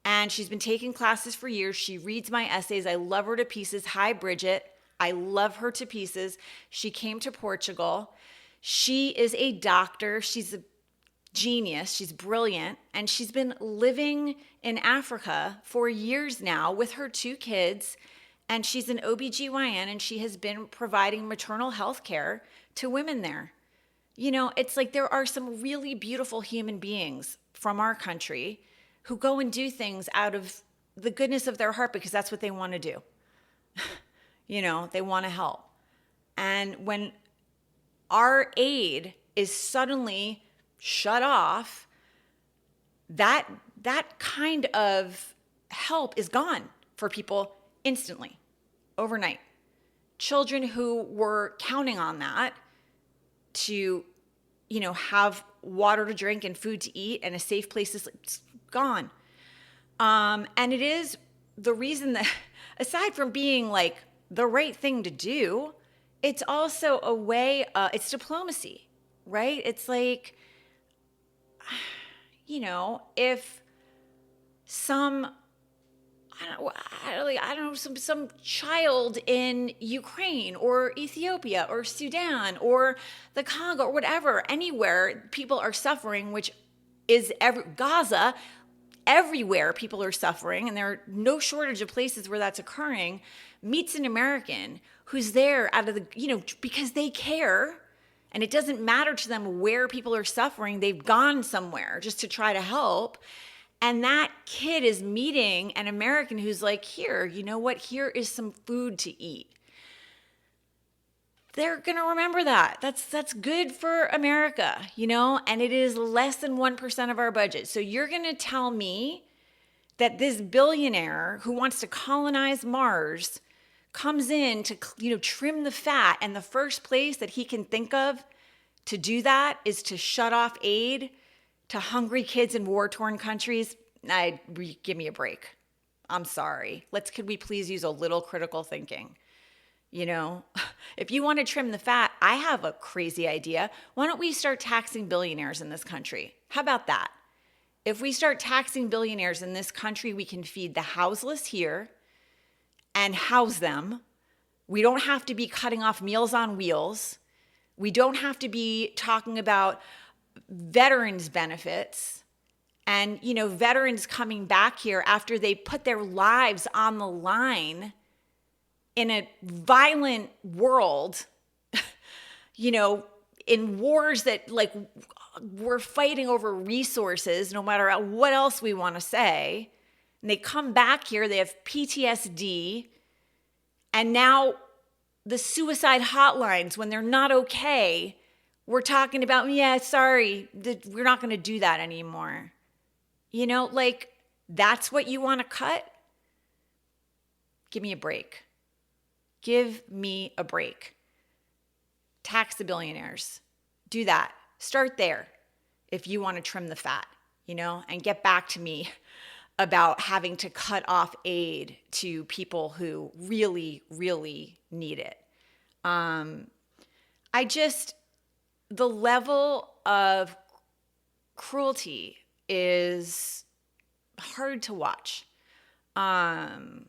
and she's been taking classes for years. She reads my essays. I love her to pieces. Hi, Bridget. I love her to pieces. She came to Portugal. She is a doctor. She's a genius. She's brilliant. And she's been living in Africa for years now with her 2 kids. And she's an OBGYN, and she has been providing maternal health care to women there. It's like there are some really beautiful human beings from our country who go and do things out of the goodness of their heart because that's what they want to do. They want to help. And when our aid is suddenly shut off, that kind of help is gone for people instantly, overnight. Children who were counting on that to, have water to drink and food to eat and a safe place to sleep, it's gone. And it is the reason that, aside from being like the right thing to do, it's also a way, it's diplomacy, right? It's like, if some some child in Ukraine or Ethiopia or Sudan or the Congo or whatever, anywhere people are suffering, which is Gaza, everywhere people are suffering, and there are no shortage of places where that's occurring, meets an American who's there out of the, because they care. And it doesn't matter to them where people are suffering. They've gone somewhere just to try to help. And that kid is meeting an American who's like, here, you know what? Here is some food to eat. They're going to remember that. That's good for America, and it is less than 1% of our budget. So you're going to tell me that this billionaire who wants to colonize Mars comes in to, trim the fat, and the first place that he can think of to do that is to shut off aid to hungry kids in war-torn countries? Give me a break. I'm sorry. Could we please use a little critical thinking? You know, if you want to trim the fat, I have a crazy idea. Why don't we start taxing billionaires in this country? How about that? If we start taxing billionaires in this country, we can feed the houseless here and house them. We don't have to be cutting off Meals on Wheels. We don't have to be talking about veterans benefits and, veterans coming back here after they put their lives on the line in a violent world, in wars that like we're fighting over resources, no matter what else we want to say. And they come back here, they have PTSD. And now the suicide hotlines, when they're not okay, we're talking about, yeah, sorry, we're not going to do that anymore. That's what you want to cut? Give me a break. Give me a break. Tax the billionaires. Do that. Start there if you want to trim the fat, and get back to me about having to cut off aid to people who really, really need it. The level of cruelty is hard to watch. And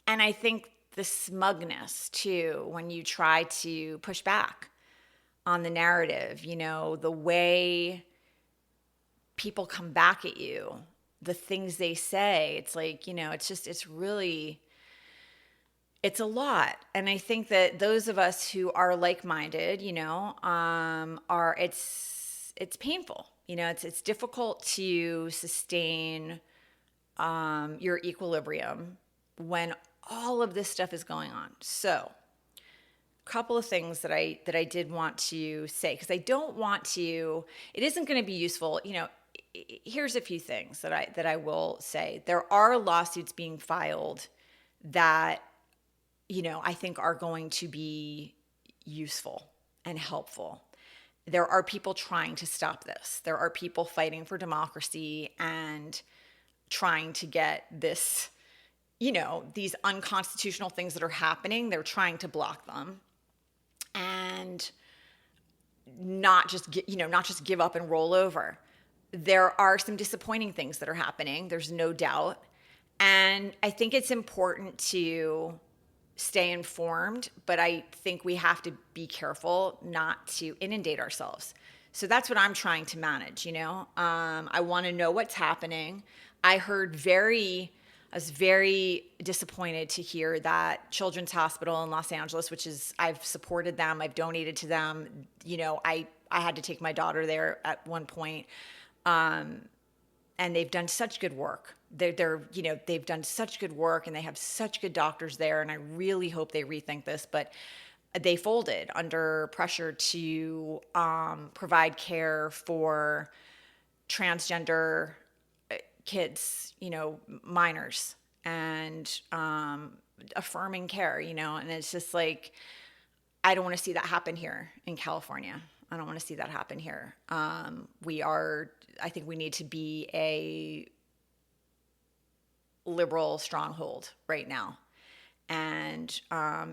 I think the smugness too, when you try to push back on the narrative, the way people come back at you, the things they say, it's like, it's a lot. And I think that those of us who are like-minded, it's painful. It's difficult to sustain your equilibrium when all of this stuff is going on. So, a couple of things that I did want to say, because I don't want to, it isn't going to be useful. Here's a few things that I will say. There are lawsuits being filed that, I think are going to be useful and helpful. There are people trying to stop this. There are people fighting for democracy and trying to get this, these unconstitutional things that are happening, they're trying to block them and not just give up and roll over. There are some disappointing things that are happening. There's no doubt. And I think it's important to stay informed, but I think we have to be careful not to inundate ourselves. So that's what I'm trying to manage, I want to know what's happening. I was very disappointed to hear that Children's Hospital in Los Angeles, which is, I've supported them, I've donated to them. I had to take my daughter there at one point. And they've done such good work. They've done such good work and they have such good doctors there. And I really hope they rethink this, but they folded under pressure to provide care for transgender kids, minors, and affirming care, and it's just like, I don't want to see that happen here in California. I don't want to see that happen here. I think we need to be a liberal stronghold right now. And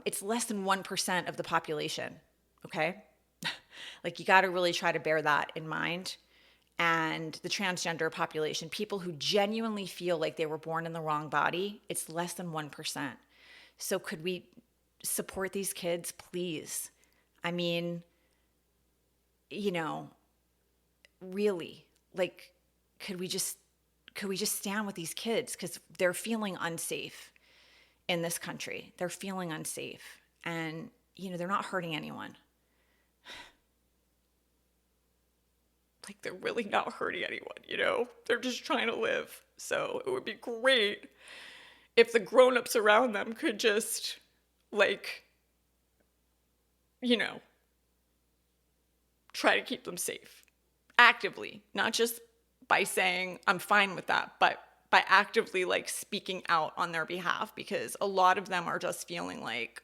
it's less than 1% of the population, okay? Like, you got to really try to bear that in mind. And the transgender population, people who genuinely feel like they were born in the wrong body, it's less than 1%. So could we support these kids, please? I mean, really, like, could we just stand with these kids? Because they're feeling unsafe in this country. They're feeling unsafe. And, they're not hurting anyone. Like, they're really not hurting anyone, They're just trying to live. So it would be great if the grown-ups around them could just, try to keep them safe. Actively. Not just by saying, I'm fine with that, but by actively, speaking out on their behalf. Because a lot of them are just feeling like,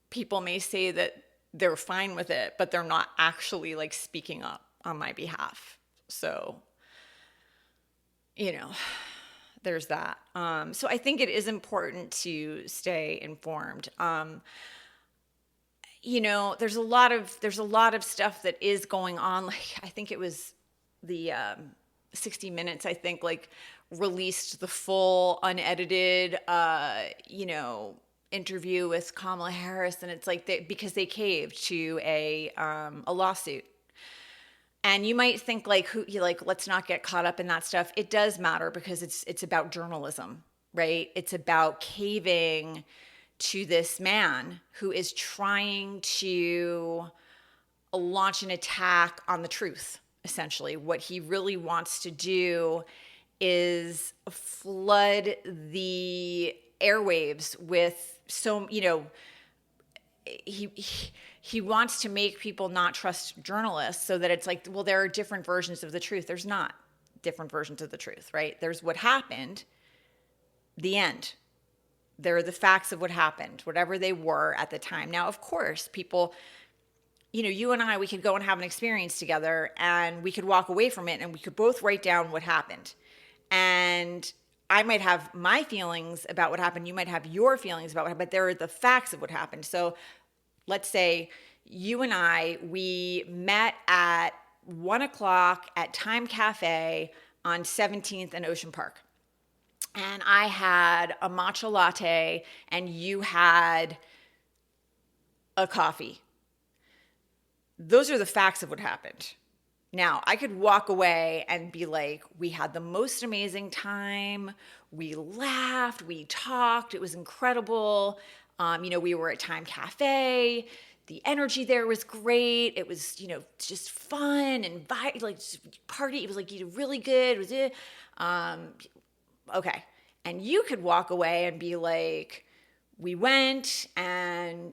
people may say that they're fine with it, but they're not actually speaking up on my behalf. So, there's that. So I think it is important to stay informed. There's a lot of stuff that is going on. Like, I think it was the 60 Minutes, I think, like, released the full unedited, interview with Kamala Harris, and it's like because they caved to a lawsuit. And you might think, like, let's not get caught up in that stuff. It does matter because it's about journalism, right? It's about caving to this man who is trying to launch an attack on the truth. Essentially, what he really wants to do is flood the airwaves with he wants to make people not trust journalists, so that it's like, well, there are different versions of the truth. There's not different versions of the truth, right? There's what happened, the end. There are the facts of what happened, whatever they were at the time. Now, of course, people, you and I, we could go and have an experience together, and we could walk away from it, and we could both write down what happened. And I might have my feelings about what happened. You might have your feelings about what happened, but there are the facts of what happened. So let's say you and I, we met at 1:00 at Time Cafe on 17th and Ocean Park. And I had a matcha latte and you had a coffee. Those are the facts of what happened. Now, I could walk away and be like, we had the most amazing time. We laughed, we talked, it was incredible. We were at Time Cafe. The energy there was great. It was, just fun and party. It was like, really good. It was it. Okay. And you could walk away and be like, we went and,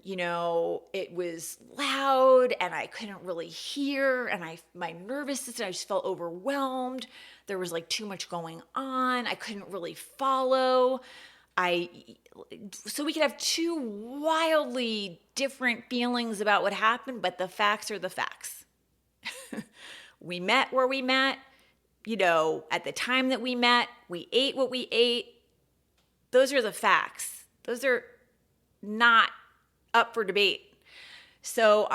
it was loud and I couldn't really hear, and my nervous system, I just felt overwhelmed. There was like too much going on. I couldn't really follow. So we could have two wildly different feelings about what happened, but the facts are the facts. We met where we met, at the time that we met, we ate what we ate. Those are the facts. Those are not up for debate. So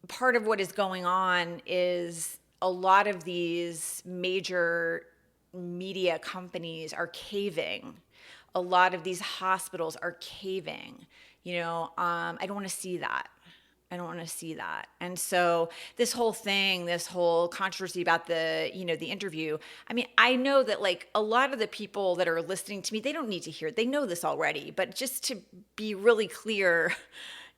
part of what is going on is a lot of these major media companies are caving. A lot of these hospitals are caving. I don't want to see that. I don't want to see that. And so this whole controversy about the interview, I mean, I know that like a lot of the people that are listening to me, they don't need to hear it. They know this already, but just to be really clear,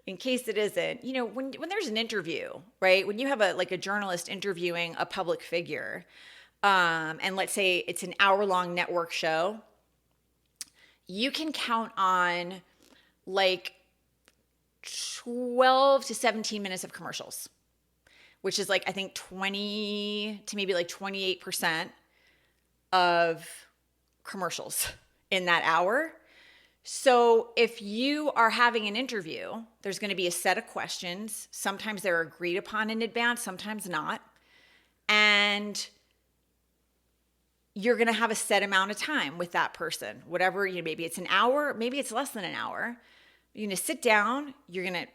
in case it isn't, when there's an interview, right? When you have a journalist interviewing a public figure, and let's say it's an hour-long network show, you can count on like 12 to 17 minutes of commercials, which is like, I think 20 to maybe like 28% of commercials in that hour. So if you are having an interview, there's going to be a set of questions. Sometimes they're agreed upon in advance, sometimes not. And you're going to have a set amount of time with that person, whatever, maybe it's an hour, maybe it's less than an hour. You're going to sit down, you're going to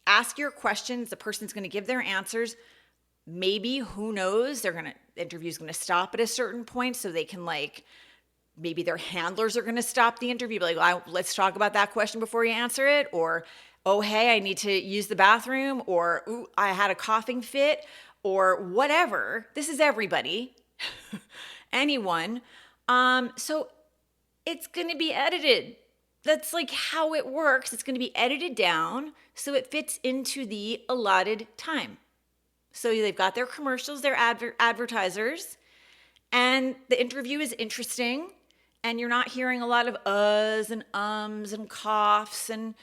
ask your questions, the person's going to give their answers. Maybe, who knows, the interview's going to stop at a certain point so they can maybe their handlers are going to stop the interview, be like, let's talk about that question before you answer it. Or, oh, hey, I need to use the bathroom. Or, ooh, I had a coughing fit. Or whatever. This is everybody. Anyone. So it's going to be edited. That's like how it works. It's going to be edited down so it fits into the allotted time. So they've got their commercials, their advertisers, and the interview is interesting, and you're not hearing a lot of uhs and ums and coughs and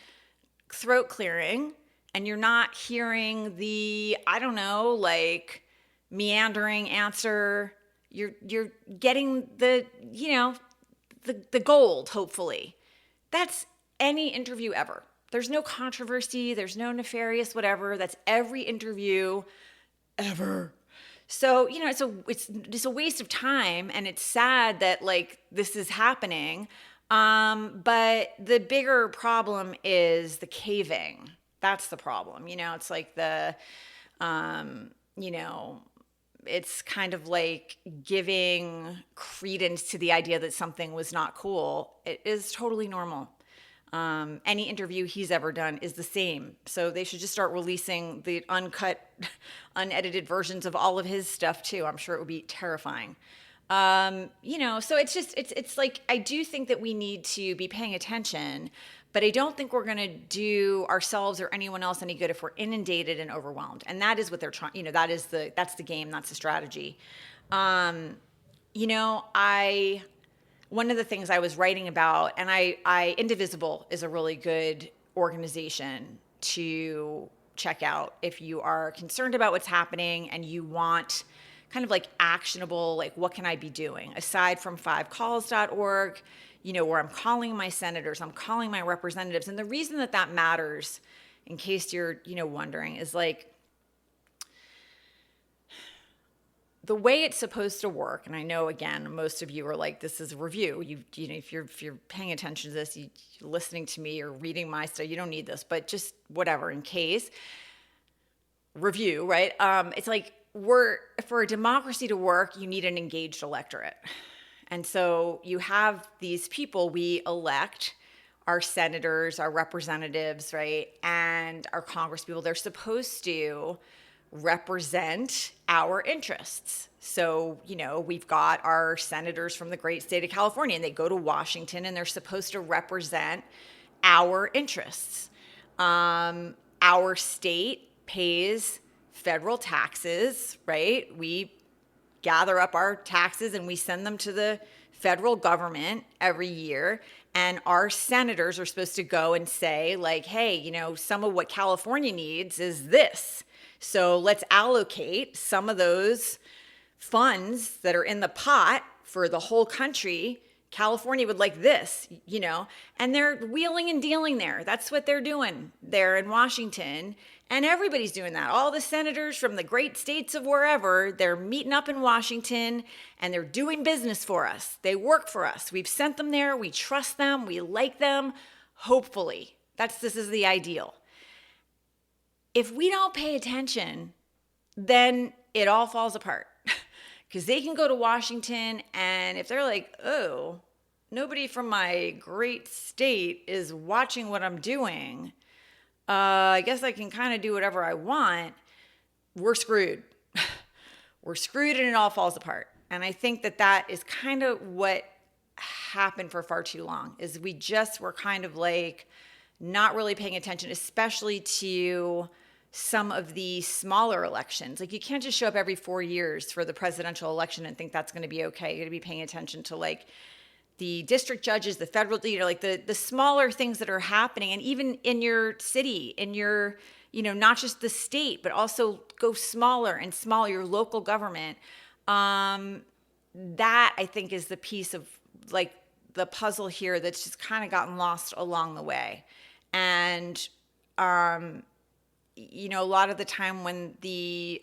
throat clearing, and you're not hearing the, meandering answer. You're getting the gold, hopefully. That's any interview ever. There's no controversy. There's no nefarious whatever. That's every interview ever. So, it's just a waste of time, and it's sad that like this is happening. But the bigger problem is the caving. That's the problem. It's like um, you know, it's kind of like giving credence to the idea that something was not cool. It is totally normal. Any interview he's ever done is the same. So they should just start releasing the uncut, unedited versions of all of his stuff too. I'm sure it would be terrifying. So it's like, I do think that we need to be paying attention, but I don't think we're going to do ourselves or anyone else any good if we're inundated and overwhelmed. And that is what they're trying, that's the game, that's the strategy. Um, you know, I, One of the things I was writing about, and Indivisible is a really good organization to check out if you are concerned about what's happening and you want kind of like actionable, like what can I be doing aside from fivecalls.org, where I'm calling my senators, I'm calling my representatives. And the reason that that matters, in case you're, wondering, is like, the way it's supposed to work, and I know again, most of you are like, this is a review. If you're paying attention to this, you're listening to me or reading my stuff, you don't need this, but just whatever, in case, review, right? It's like for a democracy to work, you need an engaged electorate. And so you have these people we elect, our senators, our representatives, right? And our congresspeople, they're supposed to represent our interests. So, we've got our senators from the great state of California, and they go to Washington and they're supposed to represent our interests. Our state pays federal taxes, right? We gather up our taxes and we send them to the federal government every year. And our senators are supposed to go and say, like, hey, some of what California needs is this. So let's allocate some of those funds that are in the pot for the whole country. California would like this, and they're wheeling and dealing there. That's what they're doing there in Washington. And everybody's doing that. All the senators from the great states of wherever, they're meeting up in Washington and they're doing business for us. They work for us. We've sent them there. We trust them. We like them. Hopefully. This is the ideal. If we don't pay attention, then it all falls apart. Because they can go to Washington, and if they're like, oh, nobody from my great state is watching what I'm doing, I guess I can kind of do whatever I want, we're screwed. We're screwed and it all falls apart. And I think that is kind of what happened for far too long, is we just were kind of like not really paying attention, especially to some of the smaller elections. Like, you can't just show up every 4 years for the presidential election and think that's going to be okay. You're going to be paying attention to like the district judges, the federal, like the smaller things that are happening. And even in your city, in your, not just the state, but also go smaller and smaller, your local government. That I think is the piece of like the puzzle here that's just kind of gotten lost along the way. And, a lot of the time when the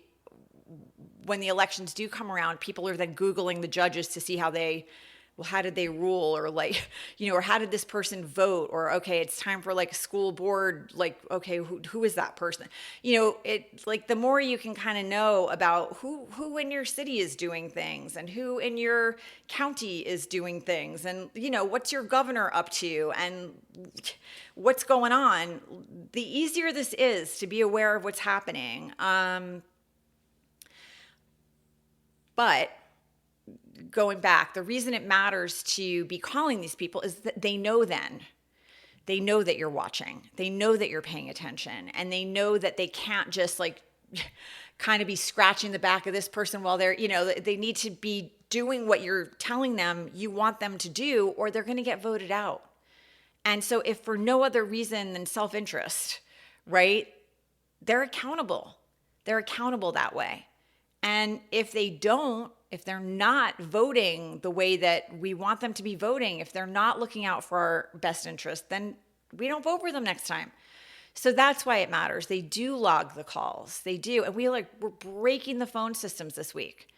elections do come around, people are then Googling the judges to see how did they rule, or like, or how did this person vote, or okay, it's time for like a school board, like, okay, who is that person? It like the more you can kind of know about who in your city is doing things and who in your county is doing things, and what's your governor up to and what's going on, the easier this is to be aware of what's happening. But going back, the reason it matters to be calling these people is that they know that you're watching. They know that you're paying attention, and they know that they can't just like kind of be scratching the back of this person while they're, they need to be doing what you're telling them you want them to do, or they're going to get voted out. And so if for no other reason than self-interest, right, they're accountable. They're accountable that way. And if they're not voting the way that we want them to be voting, if they're not looking out for our best interest, then we don't vote for them next time. So that's why it matters. They do log the calls. They do. And we're breaking the phone systems this week.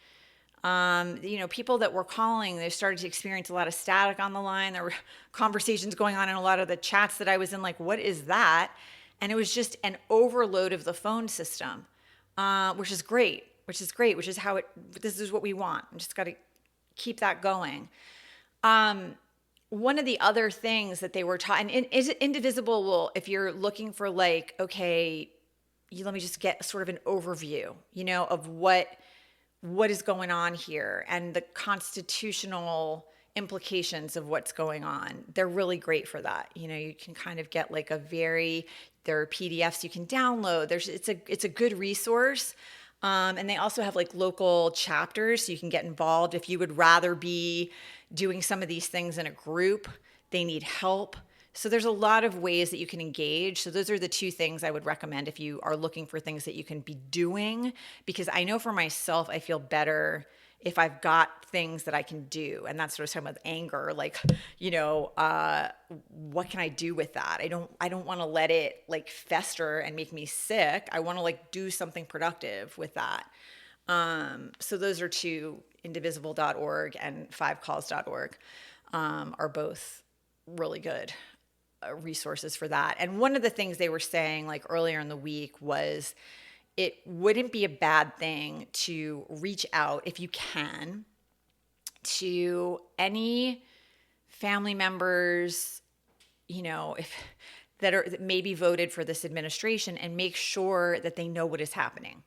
People that were calling, they started to experience a lot of static on the line. There were conversations going on in a lot of the chats that I was in, like, what is that? And it was just an overload of the phone system, which is great, which is this is what we want. We just got to keep that going. One of the other things that they were taught, and Indivisible will, if you're looking for like, okay, let me just get sort of an overview, of what is going on here and the constitutional implications of what's going on. They're really great for that. You can kind of get like there are PDFs you can download. It's a good resource. And they also have like local chapters so you can get involved. If you would rather be doing some of these things in a group, they need help. So there's a lot of ways that you can engage. So those are the two things I would recommend if you are looking for things that you can be doing, because I know for myself, I feel better if I've got things that I can do. And that's what I was talking about with anger. Like, what can I do with that? I don't want to let it like fester and make me sick. I want to like do something productive with that. So those are two, indivisible.org and 5calls.org, are both really good resources for that. And one of the things they were saying like earlier in the week was it wouldn't be a bad thing to reach out, if you can, to any family members, that maybe voted for this administration, and make sure that they know what is happening.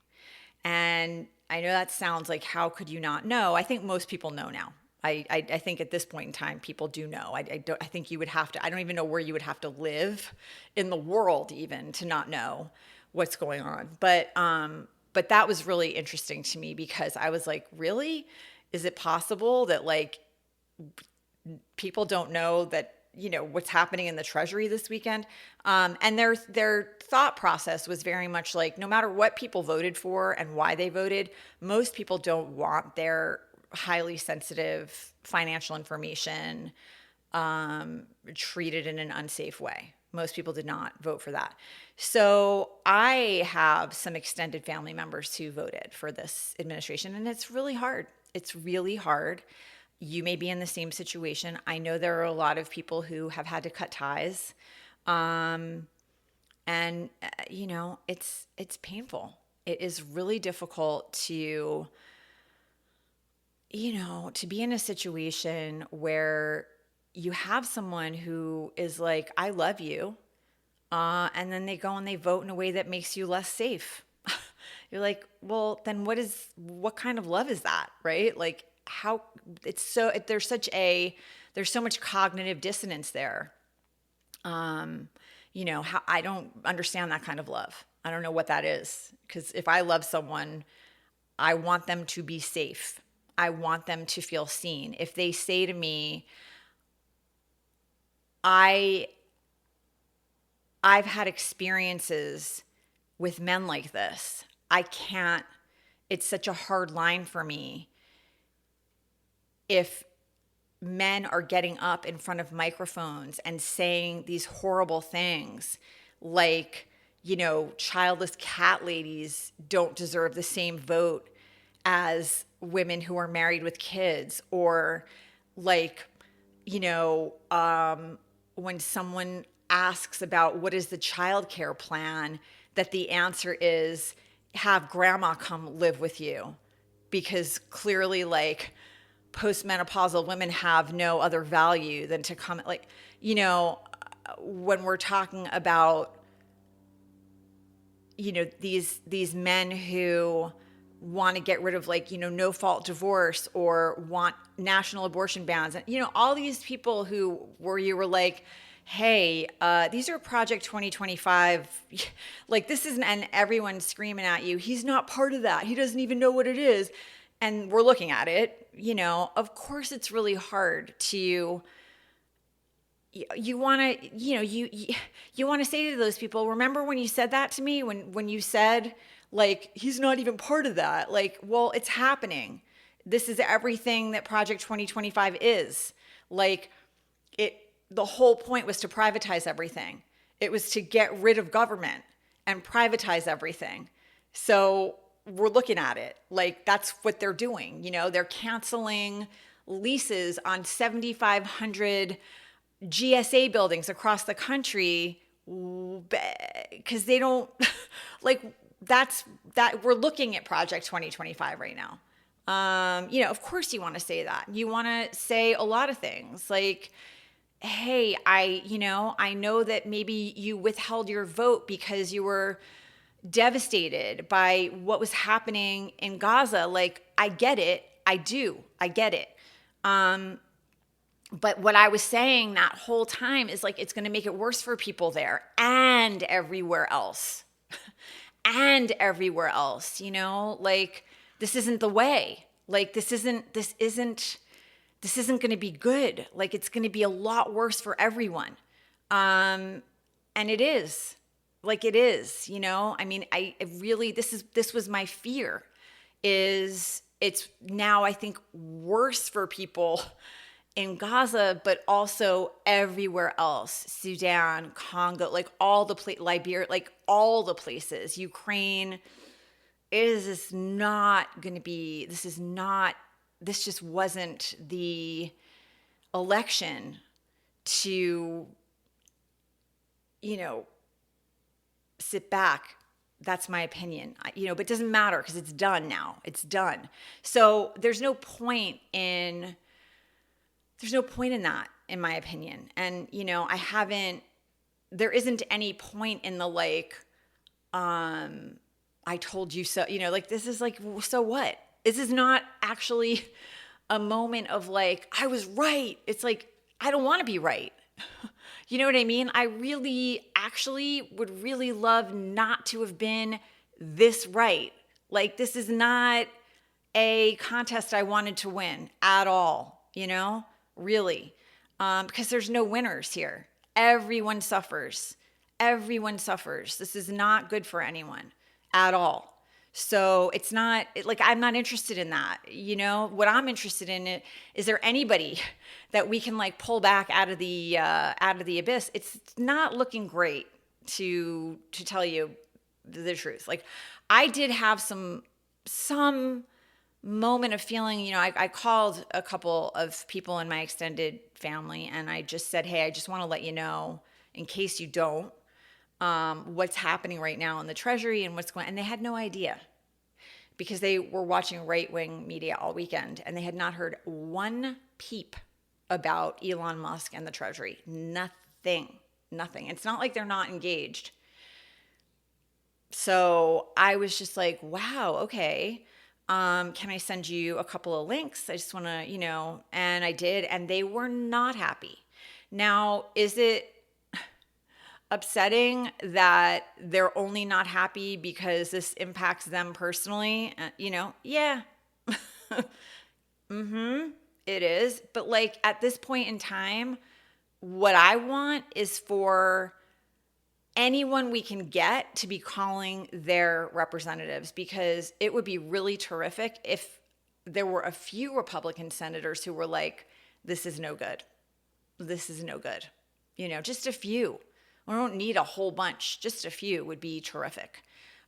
And I know that sounds like, how could you not know? I think most people know now. I think at this point in time, people do know. I think you would have to, I don't even know where you would have to live in the world even to not know what's going on. But that was really interesting to me, because I was like, really? Is it possible that like people don't know that, what's happening in the Treasury this weekend? And their thought process was very much like, no matter what people voted for and why they voted, most people don't want their highly sensitive financial information treated in an unsafe way. Most people did not vote for that. So I have some extended family members who voted for this administration, and it's really hard. It's really hard. You may be in the same situation. I know there are a lot of people who have had to cut ties. It's painful. It is really difficult to be in a situation where you have someone who is like, I love you. And then they go and they vote in a way that makes you less safe. You're like, well, then what kind of love is that? Right? Like there's so much cognitive dissonance there. How I don't understand that kind of love. I don't know what that is. Because if I love someone, I want them to be safe. I want them to feel seen. If they say to me, I've had experiences with men like this. It's such a hard line for me. If men are getting up in front of microphones and saying these horrible things like, childless cat ladies don't deserve the same vote as women who are married with kids, or like, when someone asks about what is the child care plan, that the answer is have grandma come live with you, because clearly like postmenopausal women have no other value than to come, like, when we're talking about, these men who want to get rid of like, no fault divorce, or want national abortion bans. And, all these people where you were like, hey, these are Project 2025. Like this isn't, and everyone's screaming at you, he's not part of that. He doesn't even know what it is. And we're looking at it, of course it's really hard to, you want to, you want to say to those people, remember when you said that to me, when you said, like, he's not even part of that. Like, well, it's happening. This is everything that Project 2025 is. Like, the whole point was to privatize everything. It was to get rid of government and privatize everything. So we're looking at it like that's what they're doing. They're canceling leases on 7,500 GSA buildings across the country because they don't like that we're looking at Project 2025 right now. Of course you want to say that. You want to say a lot of things like, hey, I know that maybe you withheld your vote because you were devastated by what was happening in Gaza. Like, I get it. I do. I get it. But what I was saying that whole time is like, it's going to make it worse for people there and everywhere else. And everywhere else, like this isn't the way. Like this isn't going to be good. Like it's going to be a lot worse for everyone. And it is. Like it is, I mean, I really this was my fear is it's now I think worse for people in Gaza, but also everywhere else, Sudan, Congo, like all the Liberia, like all the places, Ukraine. This just wasn't the election to, sit back. That's my opinion, but it doesn't matter because it's done now. It's done. So there's no point in that, in my opinion. And, there isn't any point in the like, I told you so, like this is like, so what? This is not actually a moment of like, I was right. It's like, I don't want to be right. You know what I mean? I really actually would really love not to have been this right. Like, this is not a contest I wanted to win at all, really. Because there's no winners here. Everyone suffers. Everyone suffers. This is not good for anyone at all. So it's not like I'm not interested in that. What I'm interested in is there anybody that we can like pull back out of the abyss? It's not looking great to tell you the truth. Like I did have some moment of feeling, I called a couple of people in my extended family and I just said, hey, I just want to let you know in case you don't, what's happening right now in the Treasury and what's going on. And they had no idea because they were watching right-wing media all weekend and they had not heard one peep about Elon Musk and the Treasury. Nothing. It's not like they're not engaged. So I was just like, wow, okay. Can I send you a couple of links? I just want to, and I did, and they were not happy. Now, is it upsetting that they're only not happy because this impacts them personally? Yeah. It is. But like at this point in time, what I want is for anyone we can get to be calling their representatives, because it would be really terrific if there were a few Republican senators who were like, this is no good. This is no good. Just a few. We don't need a whole bunch. Just a few would be terrific.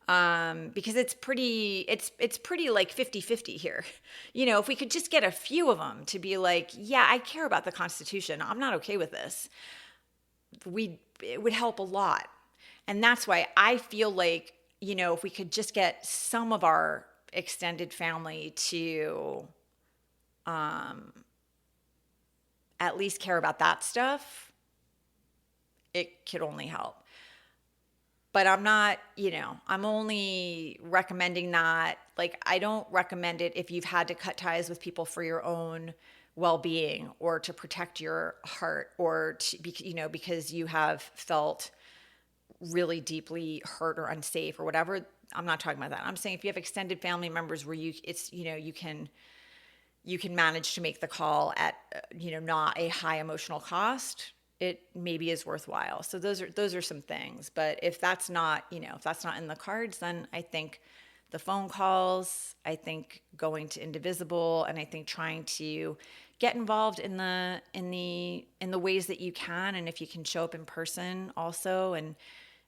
Because it's pretty like 50-50 here. If we could just get a few of them to be like, yeah, I care about the Constitution. I'm not okay with this. It would help a lot. And that's why I feel like, if we could just get some of our extended family to at least care about that stuff, it could only help. But I'm not, I'm only recommending that. Like, I don't recommend it if you've had to cut ties with people for your own well-being or to protect your heart or because you have felt really deeply hurt or unsafe or whatever. I'm not talking about that. I'm saying if you have extended family members where you can manage to make the call at, not a high emotional cost, it maybe is worthwhile. So those are some things. But if that's not, if that's not in the cards, then I think the phone calls, I think going to Indivisible, and I think trying to get involved in the ways that you can, and if you can show up in person also. And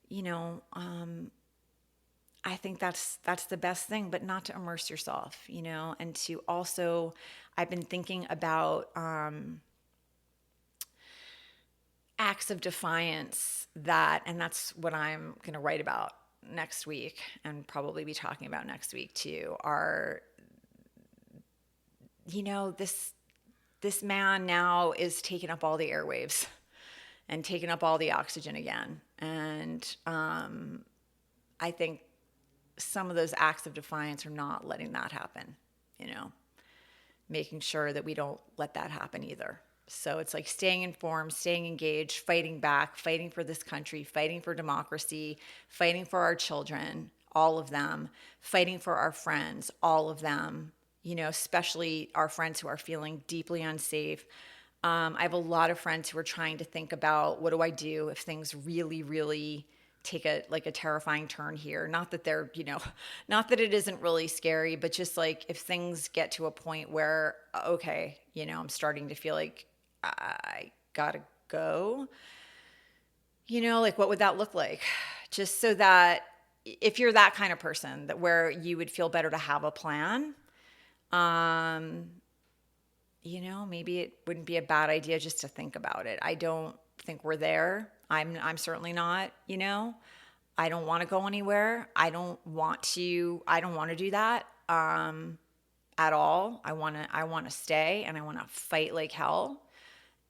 you know, I think that's the best thing, but not to immerse yourself, you know, and to also, I've been thinking about acts of defiance and that's what I'm going to write about next week and probably be talking about next week too, are, you know, this man now is taking up all the airwaves and taking up all the oxygen again. And I think some of those acts of defiance are not letting that happen, you know, making sure that we don't let that happen either. So it's like staying informed, staying engaged, fighting back, fighting for this country, fighting for democracy, fighting for our children, all of them, fighting for our friends, all of them, you know, especially our friends who are feeling deeply unsafe. I have a lot of friends who are trying to think about, what do I do if things really, really take a terrifying turn here? Not that they're, you know, not that it isn't really scary, but just like if things get to a point where, okay, you know, I'm starting to feel like I gotta go, you know, like what would that look like? Just so that if you're that kind of person, that where you would feel better to have a plan, you know, maybe it wouldn't be a bad idea just to think about it. I don't think we're there. I'm certainly not, you know. I don't want to go anywhere. I don't want to do that at all. I want to stay, and I want to fight like hell.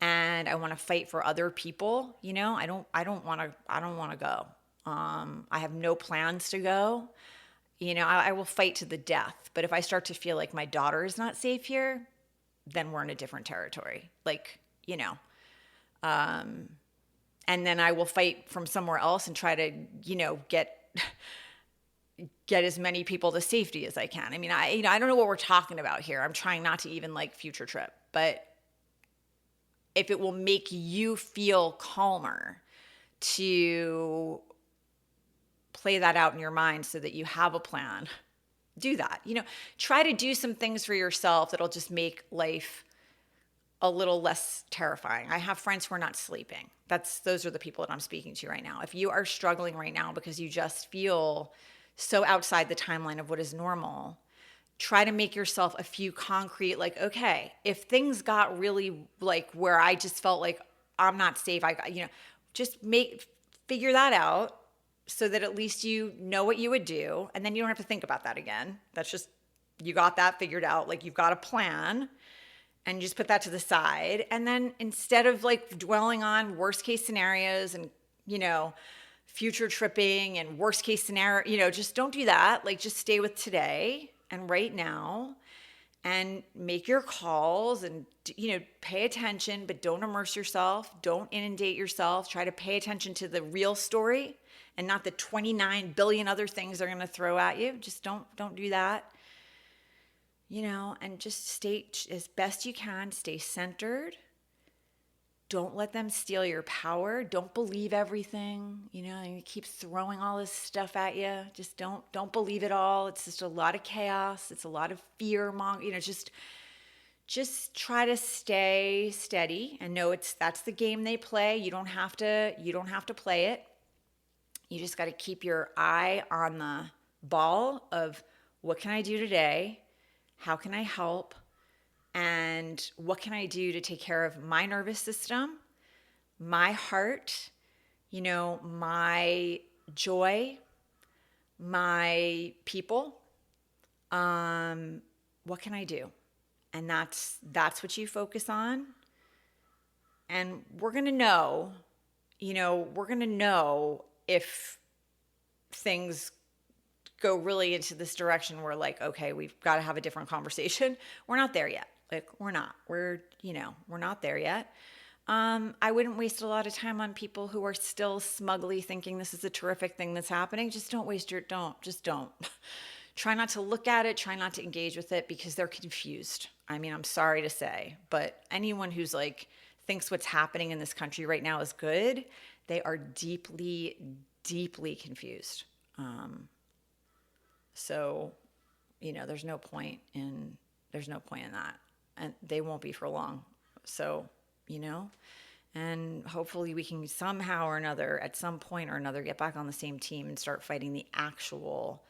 And I want to fight for other people, you know. I don't want to go. I have no plans to go. You know, I will fight to the death. But if I start to feel like my daughter is not safe here, then we're in a different territory. Like, you know, and then I will fight from somewhere else and try to, you know, get as many people to safety as I can. I mean, I don't know what we're talking about here. I'm trying not to even like future trip, but if it will make you feel calmer to play that out in your mind so that you have a plan, do that. You know, try to do some things for yourself that'll just make life a little less terrifying. I have friends who are not sleeping. Those are the people that I'm speaking to right now. If you are struggling right now because you just feel so outside the timeline of what is normal, try to make yourself a few concrete, like, okay, if things got really like where I just felt like I'm not safe, you know, just figure that out so that at least you know what you would do. And then you don't have to think about that again. That's just, you got that figured out. Like, you've got a plan, and you just put that to the side. And then instead of like dwelling on worst case scenarios and, you know, future tripping and worst case scenario, you know, just don't do that. Like, just stay with today and right now, and make your calls, and, you know, pay attention, but don't immerse yourself. Don't inundate yourself. Try to pay attention to the real story and not the 29 billion other things they're going to throw at you. Just don't do that. You know, and just stay as best you can, stay centered. Don't let them steal your power. Don't believe everything. You know, and he keeps throwing all this stuff at you. Just don't believe it all. It's just a lot of chaos. It's a lot of fear. You know, just try to stay steady and know that's the game they play. You don't have to play it. You just got to keep your eye on the ball of, what can I do today? How can I help? And what can I do to take care of my nervous system, my heart, you know, my joy, my people? What can I do? And that's what you focus on. And we're going to know, you know, if things go really into this direction where, like, okay, we've got to have a different conversation. We're not there yet. Like, we're not there yet. I wouldn't waste a lot of time on people who are still smugly thinking this is a terrific thing that's happening. Just don't. Try not to look at it. Try not to engage with it, because they're confused. I mean, I'm sorry to say, but anyone who's like thinks what's happening in this country right now is good, they are deeply, deeply confused. So, you know, there's no point in that. and they won't be for long. So, you know, and hopefully we can somehow or another, at some point or another, get back on the same team and start fighting the actual,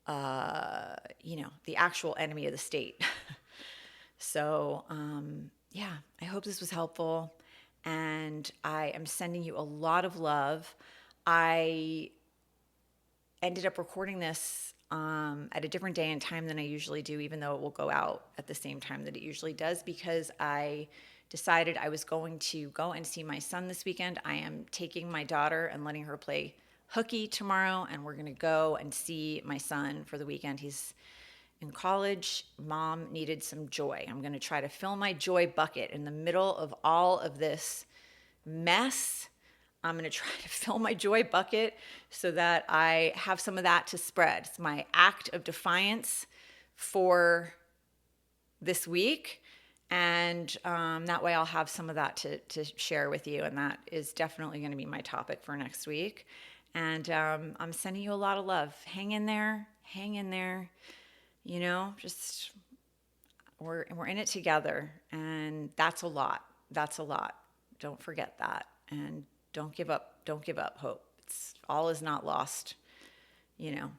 the actual enemy of the state. So, yeah, I hope this was helpful. And I am sending you a lot of love. I ended up recording this at a different day and time than I usually do, even though it will go out at the same time that it usually does, because I decided I was going to go and see my son this weekend. I am taking my daughter and letting her play hooky tomorrow, and we're going to go and see my son for the weekend. He's in college. Mom needed some joy. I'm going to try to fill my joy bucket in the middle of all of this mess. I'm going to try to fill my joy bucket so that I have some of that to spread. It's my act of defiance for this week. And that way I'll have some of that to share with you. And that is definitely going to be my topic for next week. And I'm sending you a lot of love. Hang in there. Hang in there. You know, just we're in it together. And that's a lot. That's a lot. Don't forget that. And don't give up. Don't give up hope. It's all is not lost. You know,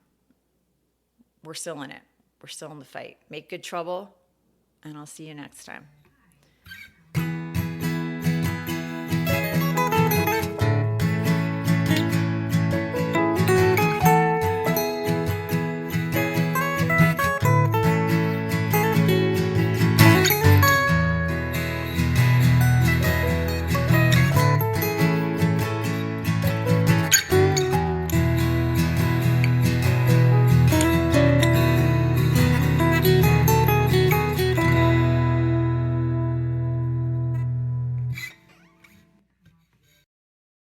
we're still in it. We're still in the fight. Make good trouble, and I'll see you next time.